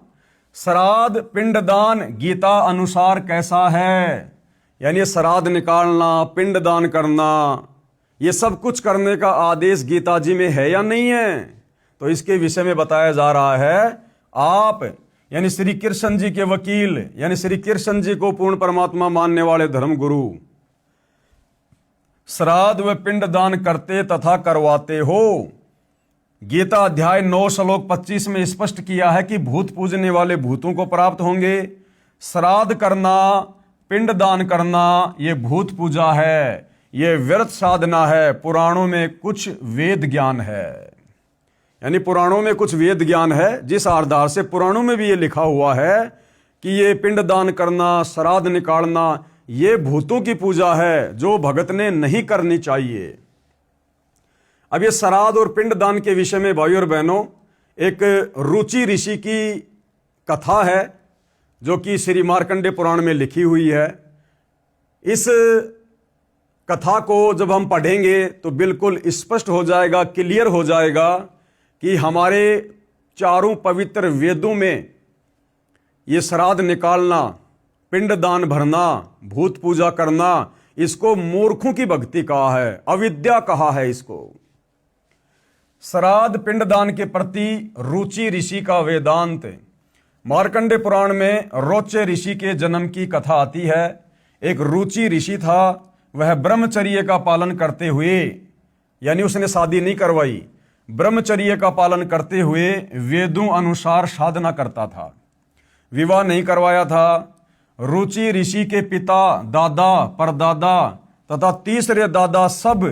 श्राद्ध पिंडदान गीता अनुसार कैसा है? यानी श्राद्ध निकालना, पिंडदान करना, ये सब कुछ करने का आदेश गीता जी में है या नहीं है? तो इसके विषय में बताया जा रहा है। आप यानी श्री कृष्ण जी के वकील, यानी श्री कृष्ण जी को पूर्ण परमात्मा मानने वाले धर्म गुरु श्राद्ध व पिंडदान करते तथा करवाते हो। गीता अध्याय 9 श्लोक 25 में स्पष्ट किया है कि भूत पूजने वाले भूतों को प्राप्त होंगे। श्राद्ध करना, पिंडदान करना ये भूत पूजा है, ये व्यर्थ साधना है। पुराणों में कुछ वेद ज्ञान है, यानी पुराणों में कुछ वेद ज्ञान है, जिस आधार से पुराणों में भी ये लिखा हुआ है कि ये पिंडदान करना, श्राद्ध निकालना ये भूतों की पूजा है जो भगत ने नहीं करनी चाहिए। अब ये श्राद्ध और पिंडदान के विषय में भाई और बहनों एक रुचि ऋषि की कथा है जो कि श्री मार्कंडेय पुराण में लिखी हुई है। इस कथा को जब हम पढ़ेंगे तो बिल्कुल स्पष्ट हो जाएगा, क्लियर हो जाएगा कि हमारे चारों पवित्र वेदों में ये श्राद्ध निकालना, पिंडदान भरना, भूत पूजा करना, इसको मूर्खों की भक्ति कहा है, अविद्या कहा है इसको। श्राद्ध पिंडदान के प्रति रुचि ऋषि का वेदांत। मार्कंडेय पुराण में रोचे ऋषि के जन्म की कथा आती है। एक रुचि ऋषि था, वह ब्रह्मचर्य का पालन करते हुए, यानी उसने शादी नहीं करवाई, ब्रह्मचर्य का पालन करते हुए वेदों अनुसार साधना करता था, विवाह नहीं करवाया था। रुचि ऋषि के पिता, दादा, परदादा तथा तीसरे दादा सब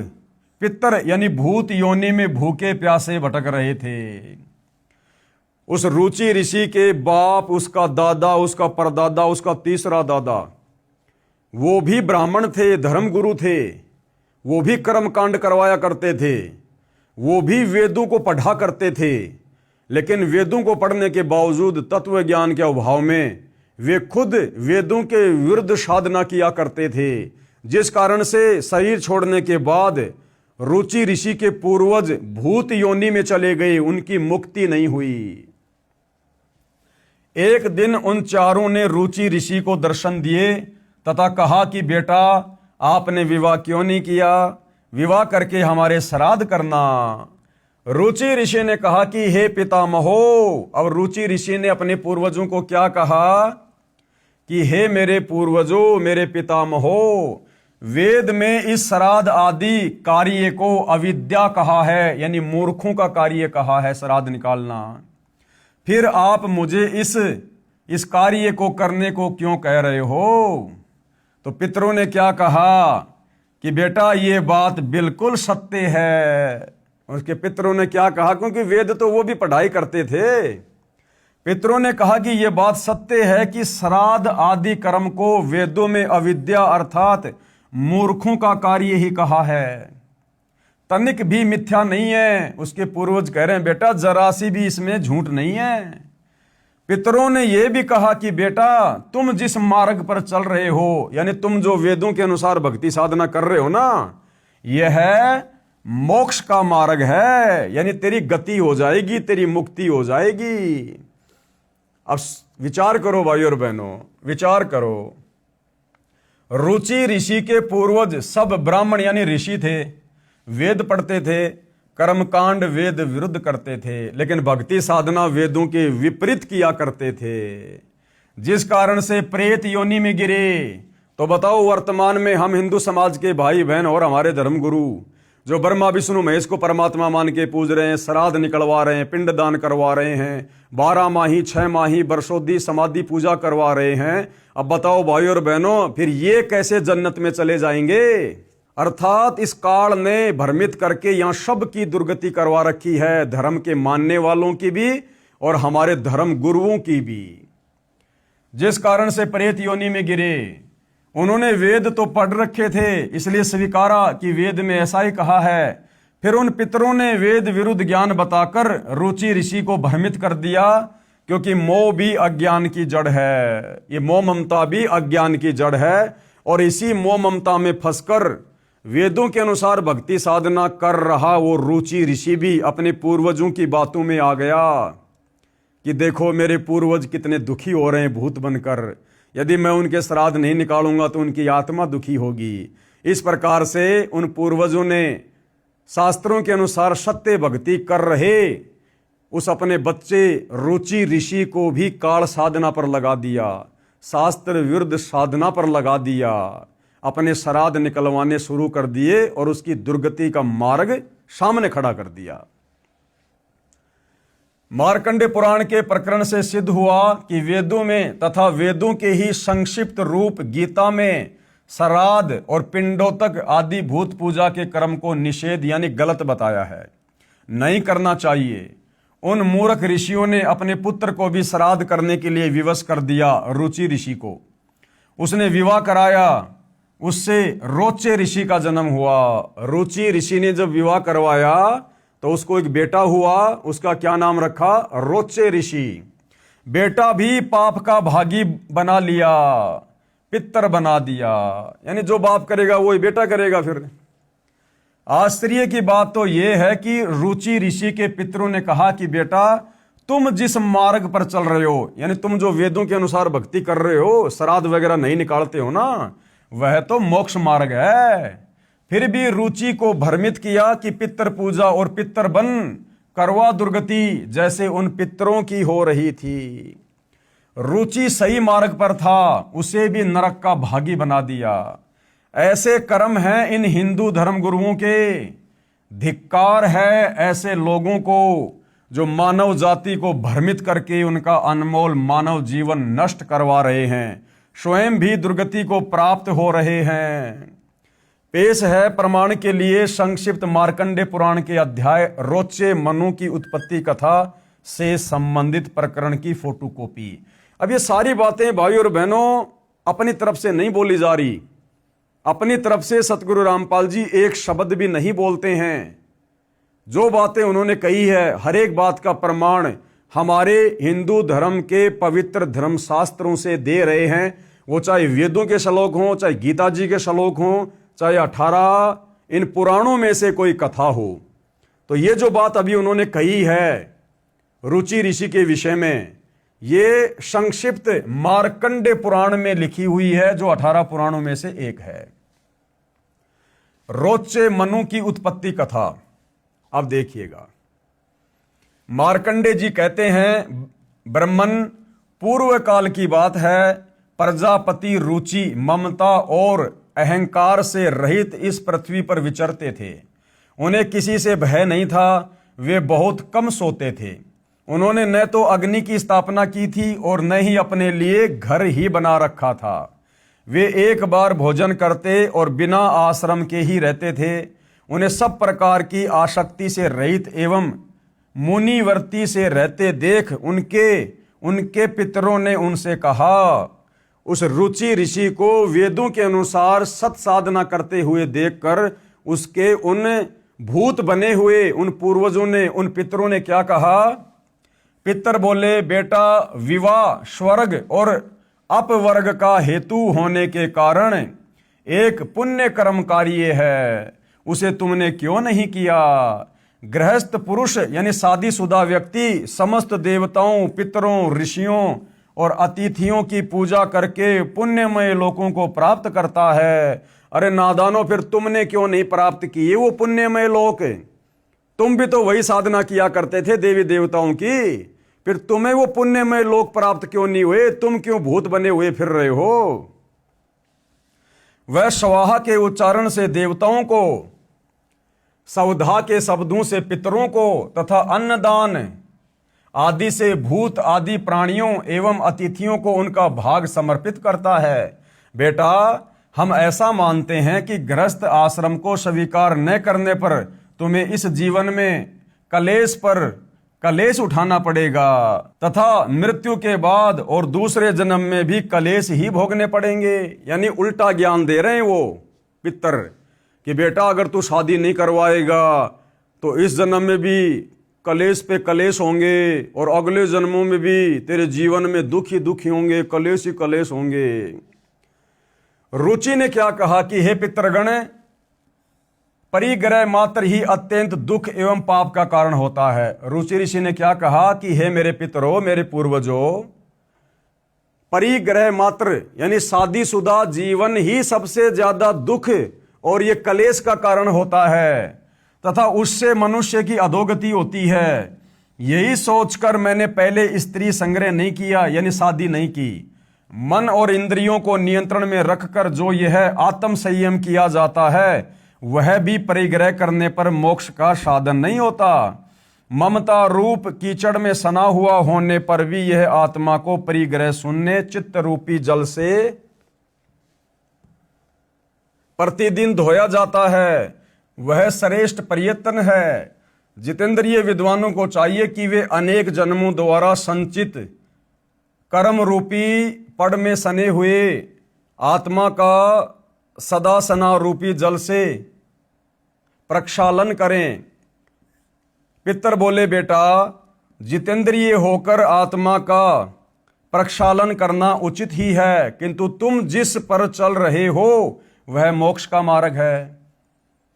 पितर यानी भूत योनि में भूखे प्यासे भटक रहे थे। उस रुचि ऋषि के बाप, उसका दादा, उसका परदादा, उसका तीसरा दादा, वो भी ब्राह्मण थे, धर्मगुरु थे, वो भी कर्मकांड करवाया करते थे, वो भी वेदों को पढ़ा करते थे। लेकिन वेदों को पढ़ने के बावजूद तत्व ज्ञान के अभाव में वे खुद वेदों के विरुद्ध साधना किया करते थे, जिस कारण से शरीर छोड़ने के बाद रुचि ऋषि के पूर्वज भूत योनि में चले गए, उनकी मुक्ति नहीं हुई। एक दिन उन चारों ने रुचि ऋषि को दर्शन दिए तथा कहा कि बेटा, आपने विवाह क्यों नहीं किया? विवाह करके हमारे श्राद्ध करना। रुचि ऋषि ने कहा कि हे पितामहो, अब रुचि ऋषि ने अपने पूर्वजों को क्या कहा कि हे मेरे पूर्वजों, मेरे पितामहो, वेद में इस श्राद्ध आदि कार्य को अविद्या कहा है, यानी मूर्खों का कार्य कहा है श्राद्ध निकालना। फिर आप मुझे इस कार्य को करने को क्यों कह रहे हो? तो पितरों ने क्या कहा कि बेटा ये बात बिल्कुल सत्य है। उसके पितरों ने क्या कहा, क्योंकि वेद तो वो भी पढ़ाई करते थे। पितरों ने कहा कि यह बात सत्य है कि श्राद्ध आदि कर्म को वेदों में अविद्या अर्थात मूर्खों का कार्य ही कहा है, तनिक भी मिथ्या नहीं है। उसके पूर्वज कह रहे हैं बेटा जरा सी भी इसमें झूठ नहीं है। पितरों ने यह भी कहा कि बेटा तुम जिस मार्ग पर चल रहे हो, यानी तुम जो वेदों के अनुसार भक्ति साधना कर रहे हो ना, यह है मोक्ष का मार्ग है, यानी तेरी गति हो जाएगी, तेरी मुक्ति हो जाएगी। अब विचार करो भाई और बहनों, विचार करो। रुचि ऋषि के पूर्वज सब ब्राह्मण यानी ऋषि थे, वेद पढ़ते थे, कर्मकांड वेद विरुद्ध करते थे, लेकिन भक्ति साधना वेदों के विपरीत किया करते थे, जिस कारण से प्रेत योनि में गिरे। तो बताओ, वर्तमान में हम हिंदू समाज के भाई बहन और हमारे धर्मगुरु जो ब्रह्मा विष्णु महेश को परमात्मा मान के पूज रहे हैं, श्राद्ध निकलवा रहे हैं, पिंड दान करवा रहे हैं, 12 माही 6 माही वर्षोद्धी समाधि पूजा करवा रहे हैं, अब बताओ भाई और बहनों, फिर ये कैसे जन्नत में चले जाएंगे? अर्थात इस काल ने भ्रमित करके यहां सबकी दुर्गति करवा रखी है, धर्म के मानने वालों की भी और हमारे धर्म गुरुओं की भी, जिस कारण से प्रेत योनि में गिरे। उन्होंने वेद तो पढ़ रखे थे, इसलिए स्वीकारा कि वेद में ऐसा ही कहा है। फिर उन पितरों ने वेद विरुद्ध ज्ञान बताकर रुचि ऋषि को भ्रमित कर दिया, क्योंकि मोह भी अज्ञान की जड़ है, ये मोह ममता भी अज्ञान की जड़ है। और इसी मोह ममता में फंसकर वेदों के अनुसार भक्ति साधना कर रहा वो रुचि ऋषि भी अपने पूर्वजों की बातों में आ गया कि देखो मेरे पूर्वज कितने दुखी हो रहे हैं भूत बनकर, यदि मैं उनके श्राद्ध नहीं निकालूंगा तो उनकी आत्मा दुखी होगी। इस प्रकार से उन पूर्वजों ने शास्त्रों के अनुसार सत्य भक्ति कर रहे उस अपने बच्चे रुचि ऋषि को भी काल साधना पर लगा दिया, शास्त्र विरुद्ध साधना पर लगा दिया, अपने श्राद्ध निकलवाने शुरू कर दिए और उसकी दुर्गति का मार्ग सामने खड़ा कर दिया। मार्कंडे पुराण के प्रकरण से सिद्ध हुआ कि वेदों में तथा वेदों के ही संक्षिप्त रूप गीता में श्राद्ध और पिंडोतक आदि भूत पूजा के कर्म को निषेध यानी गलत बताया है, नहीं करना चाहिए। उन मूर्ख ऋषियों ने अपने पुत्र को भी श्राद्ध करने के लिए विवश कर दिया। रुचि ऋषि को उसने विवाह कराया, उससे रोचे ऋषि का जन्म हुआ। रुचि ऋषि ने जब विवाह करवाया तो उसको एक बेटा हुआ, उसका क्या नाम रखा? रोचे ऋषि। बेटा भी पाप का भागी बना लिया, पितर बना दिया, यानी जो बाप करेगा वही बेटा करेगा। फिर आश्चर्य की बात तो यह है कि रुचि ऋषि के पितरों ने कहा कि बेटा तुम जिस मार्ग पर चल रहे हो, यानी तुम जो वेदों के अनुसार भक्ति कर रहे हो, श्राद्ध वगैरह नहीं निकालते हो ना, वह तो मोक्ष मार्ग है। फिर भी रुचि को भ्रमित किया कि पितर पूजा और पितर बन करवा दुर्गति जैसे उन पितरों की हो रही थी। रुचि सही मार्ग पर था, उसे भी नरक का भागी बना दिया। ऐसे कर्म हैं इन हिंदू धर्म गुरुओं के। धिक्कार है ऐसे लोगों को जो मानव जाति को भ्रमित करके उनका अनमोल मानव जीवन नष्ट करवा रहे हैं, स्वयं भी दुर्गति को प्राप्त हो रहे हैं। पेश है प्रमाण के लिए संक्षिप्त मार्कंडे पुराण के अध्याय रोचे मनु की उत्पत्ति कथा से संबंधित प्रकरण की फोटोकॉपी। अब ये सारी बातें भाई और बहनों अपनी तरफ से नहीं बोली जा रही, अपनी तरफ से सतगुरु रामपाल जी एक शब्द भी नहीं बोलते हैं। जो बातें उन्होंने कही है हर एक बात का प्रमाण हमारे हिंदू धर्म के पवित्र धर्म शास्त्रों से दे रहे हैं, वो चाहे वेदों के श्लोक हों, चाहे गीता जी के श्लोक हों, चाहे 18 इन पुराणों में से कोई कथा हो। तो ये जो बात अभी उन्होंने कही है रुचि ऋषि के विषय में, ये संक्षिप्त मार्कंडे पुराण में लिखी हुई है, जो 18 पुराणों में से एक है। रोचे मनु की उत्पत्ति कथा। अब देखिएगा, मार्कंडे जी कहते हैं ब्रह्मन पूर्व काल की बात है, प्रजापति रुचि ममता और अहंकार से रहित इस पृथ्वी पर विचरते थे। उन्हें किसी से भय नहीं था, वे बहुत कम सोते थे। उन्होंने न तो अग्नि की स्थापना की थी और न ही अपने लिए घर ही बना रखा था। वे एक बार भोजन करते और बिना आश्रम के ही रहते थे। उन्हें सब प्रकार की आसक्ति से रहित एवं मुनिवर्ती से रहते देख उनके पितरों ने उनसे कहा, उस रुचि ऋषि को वेदों के अनुसार सत साधना करते हुए देखकर उसके उन भूत बने हुए उन पूर्वजों ने, उन पितरों ने क्या कहा? पितर बोले, बेटा विवाह स्वर्ग और अपवर्ग का हेतु होने के कारण एक पुण्य कर्म कार्य है, उसे तुमने क्यों नहीं किया? गृहस्थ पुरुष यानी शादीशुदा व्यक्ति समस्त देवताओं, पितरों, ऋषियों और अतिथियों की पूजा करके पुण्यमय लोकों को प्राप्त करता है। अरे नादानो, फिर तुमने क्यों नहीं प्राप्त किए वो पुण्यमय लोक? तुम भी तो वही साधना किया करते थे देवी देवताओं की, फिर तुम्हें वो पुण्यमय लोक प्राप्त क्यों नहीं हुए? तुम क्यों भूत बने हुए फिर रहे हो? वह स्वाहा के उच्चारण से देवताओं को, सवधा के शब्दों से पितरों को तथा अन्नदान आदि से भूत आदि प्राणियों एवं अतिथियों को उनका भाग समर्पित करता है। बेटा, हम ऐसा मानते हैं कि गृहस्थ आश्रम को स्वीकार न करने पर तुम्हें इस जीवन में कलेश पर कलेश उठाना पड़ेगा तथा मृत्यु के बाद और दूसरे जन्म में भी कलेश ही भोगने पड़ेंगे। यानी उल्टा ज्ञान दे रहे हैं वो पितर कि बेटा, अगर तू शादी नहीं करवाएगा तो इस जन्म में भी कलेश पे कलेश होंगे और अगले जन्मों में भी तेरे जीवन में दुख ही दुख ही होंगे, कलेश ही कलेश होंगे। रुचि ने क्या कहा कि हे पितृगण, परिग्रह मात्र ही अत्यंत दुख एवं पाप का कारण होता है। रुचि ऋषि ने क्या कहा कि हे मेरे पितरों, मेरे पूर्वजों, परिग्रह मात्र यानी शादीशुदा जीवन ही सबसे ज्यादा दुख और ये कलेश का कारण होता है तथा उससे मनुष्य की अधोगति होती है। यही सोचकर मैंने पहले स्त्री संग्रह नहीं किया, यानी शादी नहीं की। मन और इंद्रियों को नियंत्रण में रखकर जो यह आत्म संयम किया जाता है वह भी परिग्रह करने पर मोक्ष का साधन नहीं होता। ममता रूप कीचड़ में सना हुआ होने पर भी यह आत्मा को परिग्रह शून्य चित्त रूपी जल से प्रतिदिन धोया जाता है, वह श्रेष्ठ प्रयत्न है। जितेंद्रिय विद्वानों को चाहिए कि वे अनेक जन्मों द्वारा संचित कर्म रूपी पड़ में सने हुए आत्मा का सदा सना रूपी जल से प्रक्षालन करें। पितर बोले, बेटा, जितेंद्रिय होकर आत्मा का प्रक्षालन करना उचित ही है, किंतु तुम जिस पर चल रहे हो वह मोक्ष का मार्ग है।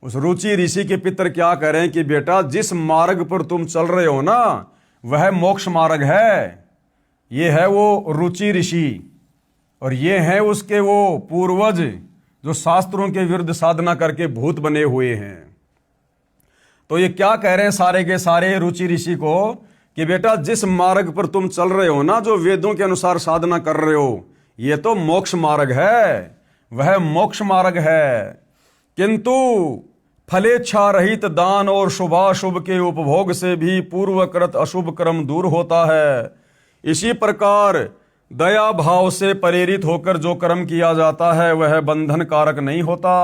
उस रुचि ऋषि के पितर क्या कह रहे हैं कि बेटा, जिस मार्ग पर तुम चल रहे हो ना वह मोक्ष मार्ग है। ये है वो रुचि ऋषि और ये है उसके वो पूर्वज जो शास्त्रों के विरुद्ध साधना करके भूत बने हुए हैं। तो ये क्या कह रहे हैं सारे के सारे रुचि ऋषि को कि बेटा, जिस मार्ग पर तुम चल रहे हो ना, जो वेदों के अनुसार साधना कर रहे हो, ये तो मोक्ष मार्ग है, वह मोक्ष मार्ग है। किंतु फलेच्छा रहित दान और शुभाशुभ के उपभोग से भी पूर्वकृत अशुभ कर्म दूर होता है। इसी प्रकार दया भाव से प्रेरित होकर जो कर्म किया जाता है वह बंधन कारक नहीं होता।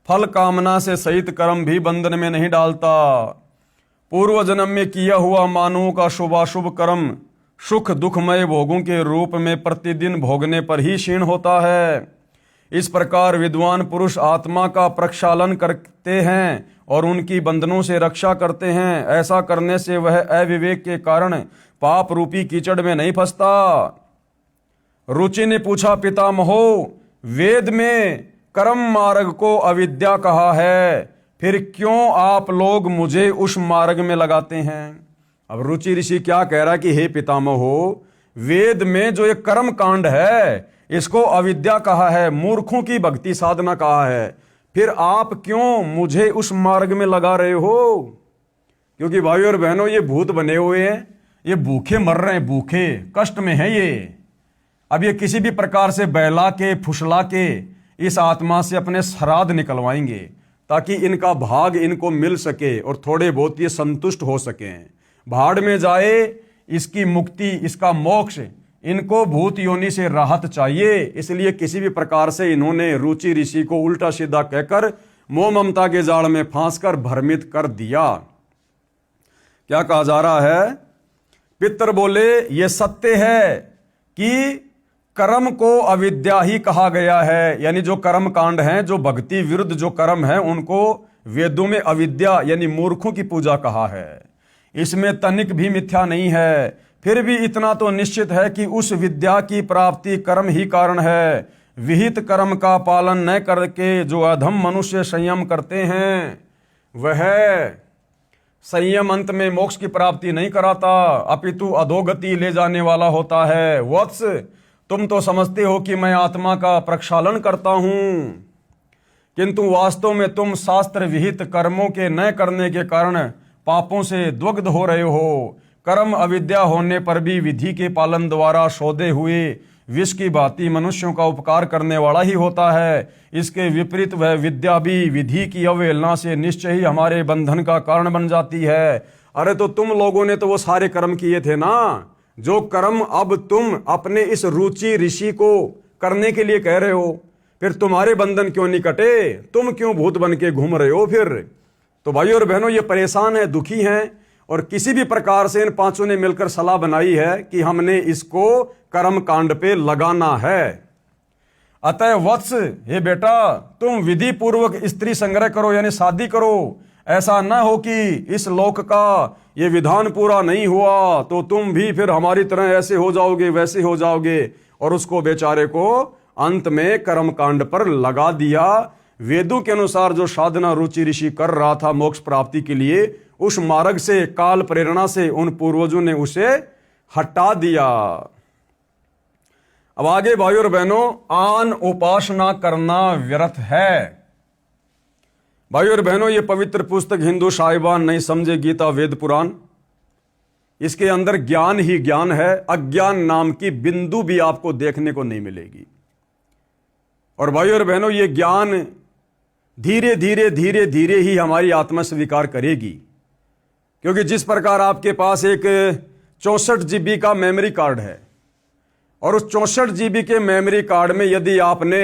फल कामना से सहित कर्म भी बंधन में नहीं डालता। पूर्व जन्म में किया हुआ मानवों का शुभाशुभ कर्म सुख दुखमय भोगों के रूप में प्रतिदिन भोगने पर ही क्षीण होता है। इस प्रकार विद्वान पुरुष आत्मा का प्रक्षालन करते हैं और उनकी बंधनों से रक्षा करते हैं। ऐसा करने से वह अविवेक के कारण पाप रूपी कीचड़ में नहीं फंसता। रुचि ने पूछा, पितामहो, वेद में कर्म मार्ग को अविद्या कहा है, फिर क्यों आप लोग मुझे उस मार्ग में लगाते हैं? अब रुचि ऋषि क्या कह रहा है कि हे पितामहो, वेद में जो एक कर्म कांड है इसको अविद्या कहा है, मूर्खों की भक्ति साधना कहा है, फिर आप क्यों मुझे उस मार्ग में लगा रहे हो? क्योंकि भाइयों और बहनों, ये भूत बने हुए हैं, ये भूखे मर रहे हैं, भूखे कष्ट में है ये। अब ये किसी भी प्रकार से बहला के फुसला के इस आत्मा से अपने श्राद्ध निकलवाएंगे ताकि इनका भाग इनको मिल सके और थोड़े बहुत ये संतुष्ट हो सकें। भाड़ में जाए, इसकी मुक्ति, इसका मोक्ष, इनको भूत योनि से राहत चाहिए। इसलिए किसी भी प्रकार से इन्होंने रुचि ऋषि को उल्टा सीधा कहकर मोह ममता के जाल में फांसकर भ्रमित कर दिया। क्या कहा जा रहा है? पितर बोले, ये सत्य है कि कर्म को अविद्या ही कहा गया है, यानी जो कर्म कांड हैं, जो भक्ति विरुद्ध जो कर्म है, उनको वेदों में अविद्या यानी मूर्खों की पूजा कहा है। इसमें तनिक भी मिथ्या नहीं है। फिर भी इतना तो निश्चित है कि उस विद्या की प्राप्ति कर्म ही कारण है। विहित कर्म का पालन न करके जो अधम मनुष्य संयम करते हैं वह संयम अंत में मोक्ष की प्राप्ति नहीं कराता, अपितु अधोगति ले जाने वाला होता है। वत्स, तुम तो समझते हो कि मैं आत्मा का प्रक्षालन करता हूं, किंतु वास्तव में तुम शास्त्र विहित कर्मों के न करने के कारण पापों से द्वग्ध हो रहे हो। कर्म अविद्या होने पर भी विधि के पालन द्वारा शोधे हुए विष की भांति मनुष्यों का उपकार करने वाला ही होता है। इसके विपरीत वह विद्या भी विधि की अवहेलना से निश्चय ही हमारे बंधन का कारण बन जाती है। अरे तो तुम लोगों ने तो वो सारे कर्म किए थे ना, जो कर्म अब तुम अपने इस रुचि ऋषि को करने के लिए कह रहे हो, फिर तुम्हारे बंधन क्यों नहीं कटे? तुम क्यों भूत बन के घूम रहे हो फिर? तो भाइयों और बहनों, ये परेशान है, दुखी हैं, और किसी भी प्रकार से इन पांचों ने मिलकर सलाह बनाई है कि हमने इसको कर्म कांड पे लगाना है। अतः वत्स, हे बेटा, तुम विधि पूर्वक स्त्री संग्रह करो, यानी शादी करो। ऐसा ना हो कि इस लोक का ये विधान पूरा नहीं हुआ तो तुम भी फिर हमारी तरह ऐसे हो जाओगे, वैसे हो जाओगे, और उसको बेचारे को अंत में कर्म कांड पर लगा दिया। वेदों के अनुसार जो साधना रुचि ऋषि कर रहा था मोक्ष प्राप्ति के लिए, उस मार्ग से काल प्रेरणा से उन पूर्वजों ने उसे हटा दिया। अब आगे भाइयों और बहनों, आन उपासना करना व्यर्थ है। भाइयों और बहनों, ये पवित्र पुस्तक हिंदू साहिबान नहीं समझे गीता वेद पुराण, इसके अंदर ज्ञान ही ज्ञान है, अज्ञान नाम की बिंदु भी आपको देखने को नहीं मिलेगी। और भाइयों और बहनों, ये ज्ञान धीरे धीरे धीरे धीरे ही हमारी आत्मा स्वीकार करेगी, क्योंकि जिस प्रकार आपके पास एक 64 GB का मेमोरी कार्ड है, और उस 64 GB के मेमोरी कार्ड में यदि आपने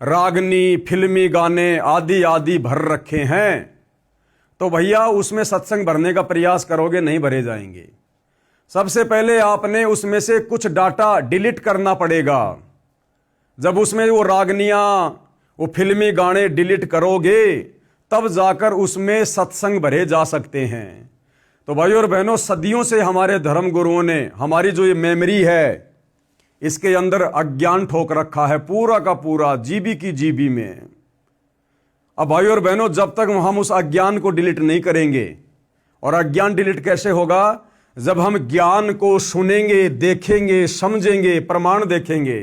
रागनी, फिल्मी गाने आदि आदि भर रखे हैं, तो भैया उसमें सत्संग भरने का प्रयास करोगे, नहीं भरे जाएंगे। सबसे पहले आपने उसमें से कुछ डाटा डिलीट करना पड़ेगा। जब उसमें वो रागनियां, वो फिल्मी गाने डिलीट करोगे, तब जाकर उसमें सत्संग भरे जा सकते हैं। तो भाइयों और बहनों, सदियों से हमारे धर्म गुरुओं ने हमारी जो ये मेमोरी है, इसके अंदर अज्ञान ठोक रखा है, पूरा का पूरा, जीबी की जीबी में। अब भाइयों और बहनों, जब तक हम उस अज्ञान को डिलीट नहीं करेंगे, और अज्ञान डिलीट कैसे होगा? जब हम ज्ञान को सुनेंगे, देखेंगे, समझेंगे, प्रमाण देखेंगे,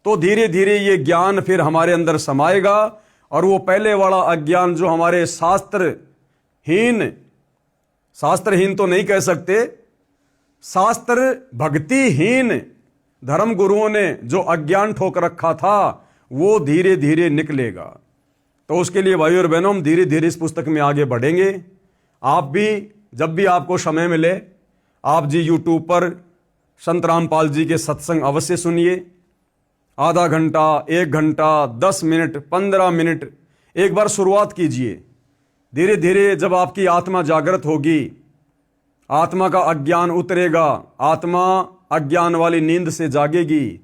तो धीरे धीरे ये ज्ञान फिर हमारे अंदर समाएगा, और वो पहले वाला अज्ञान जो हमारे शास्त्रहीन तो नहीं कह सकते, शास्त्र भक्तिहीन धर्म गुरुओं ने जो अज्ञान ठोक रखा था, वो धीरे धीरे निकलेगा। तो उसके लिए भाइयों और बहनों, हम धीरे धीरे इस पुस्तक में आगे बढ़ेंगे। आप भी जब भी आपको समय मिले, आप जी यूट्यूब पर संत रामपाल जी के सत्संग अवश्य सुनिए। आधा घंटा, 1 घंटा, 10 मिनट, 15 मिनट, एक बार शुरुआत कीजिए। धीरे धीरे जब आपकी आत्मा जागृत होगी, आत्मा का अज्ञान उतरेगा, आत्मा अज्ञान वाली नींद से जागेगी,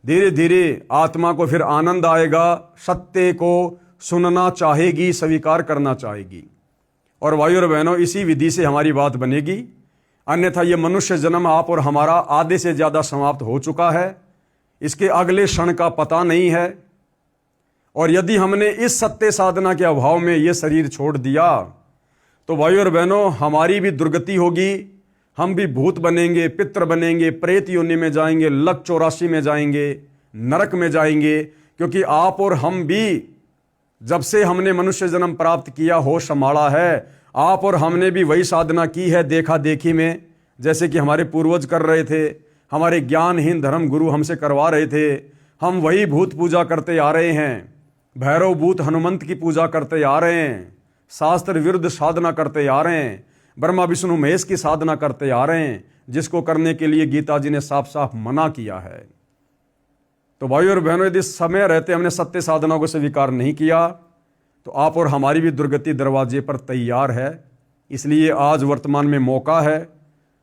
धीरे धीरे आत्मा को फिर आनंद आएगा, सत्य को सुनना चाहेगी, स्वीकार करना चाहेगी। और भाइयों और बहनों, इसी विधि से हमारी बात बनेगी। अन्यथा ये मनुष्य जन्म आप और हमारा आधे से ज्यादा समाप्त हो चुका है, इसके अगले क्षण का पता नहीं है। और यदि हमने इस सत्य साधना के अभाव में ये शरीर छोड़ दिया, तो भाइयों और बहनों, हमारी भी दुर्गति होगी। हम भी भूत बनेंगे, पितृ बनेंगे, प्रेत योनि में जाएंगे, लक 84 में जाएंगे, नरक में जाएंगे। क्योंकि आप और हम भी, जब से हमने मनुष्य जन्म प्राप्त किया, होश संभाला है, आप और हमने भी वही साधना की है देखा देखी में, जैसे कि हमारे पूर्वज कर रहे थे, हमारे ज्ञानहीन धर्म गुरु हमसे करवा रहे थे। हम वही भूत पूजा करते आ रहे हैं, भैरव भूत हनुमंत की पूजा करते आ रहे हैं, शास्त्र विरुद्ध साधना करते आ रहे हैं, ब्रह्मा विष्णु महेश की साधना करते आ रहे हैं, जिसको करने के लिए गीता जी ने साफ साफ मना किया है। तो भाइयों और बहनों, यदि समय रहते हमने सत्य साधना को स्वीकार नहीं किया, तो आप और हमारी भी दुर्गति दरवाजे पर तैयार है। इसलिए आज वर्तमान में मौका है।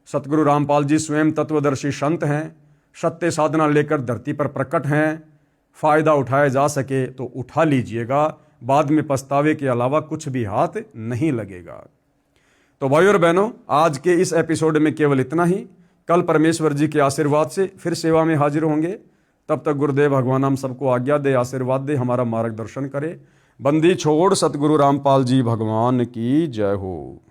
सतगुरु रामपाल जी स्वयं तत्वदर्शी संत हैं, सत्य साधना लेकर धरती पर प्रकट हैं। फायदा उठाया जा सके तो उठा लीजिएगा, बाद में पछतावे के अलावा कुछ भी हाथ नहीं लगेगा। तो भाइयों और बहनों, आज के इस एपिसोड में केवल इतना ही। कल परमेश्वर जी के आशीर्वाद से फिर सेवा में हाजिर होंगे। तब तक गुरुदेव भगवान हम सबको आज्ञा दे, आशीर्वाद दे, हमारा मार्गदर्शन करे। बंदी छोड़ सतगुरु रामपाल जी भगवान की जय हो।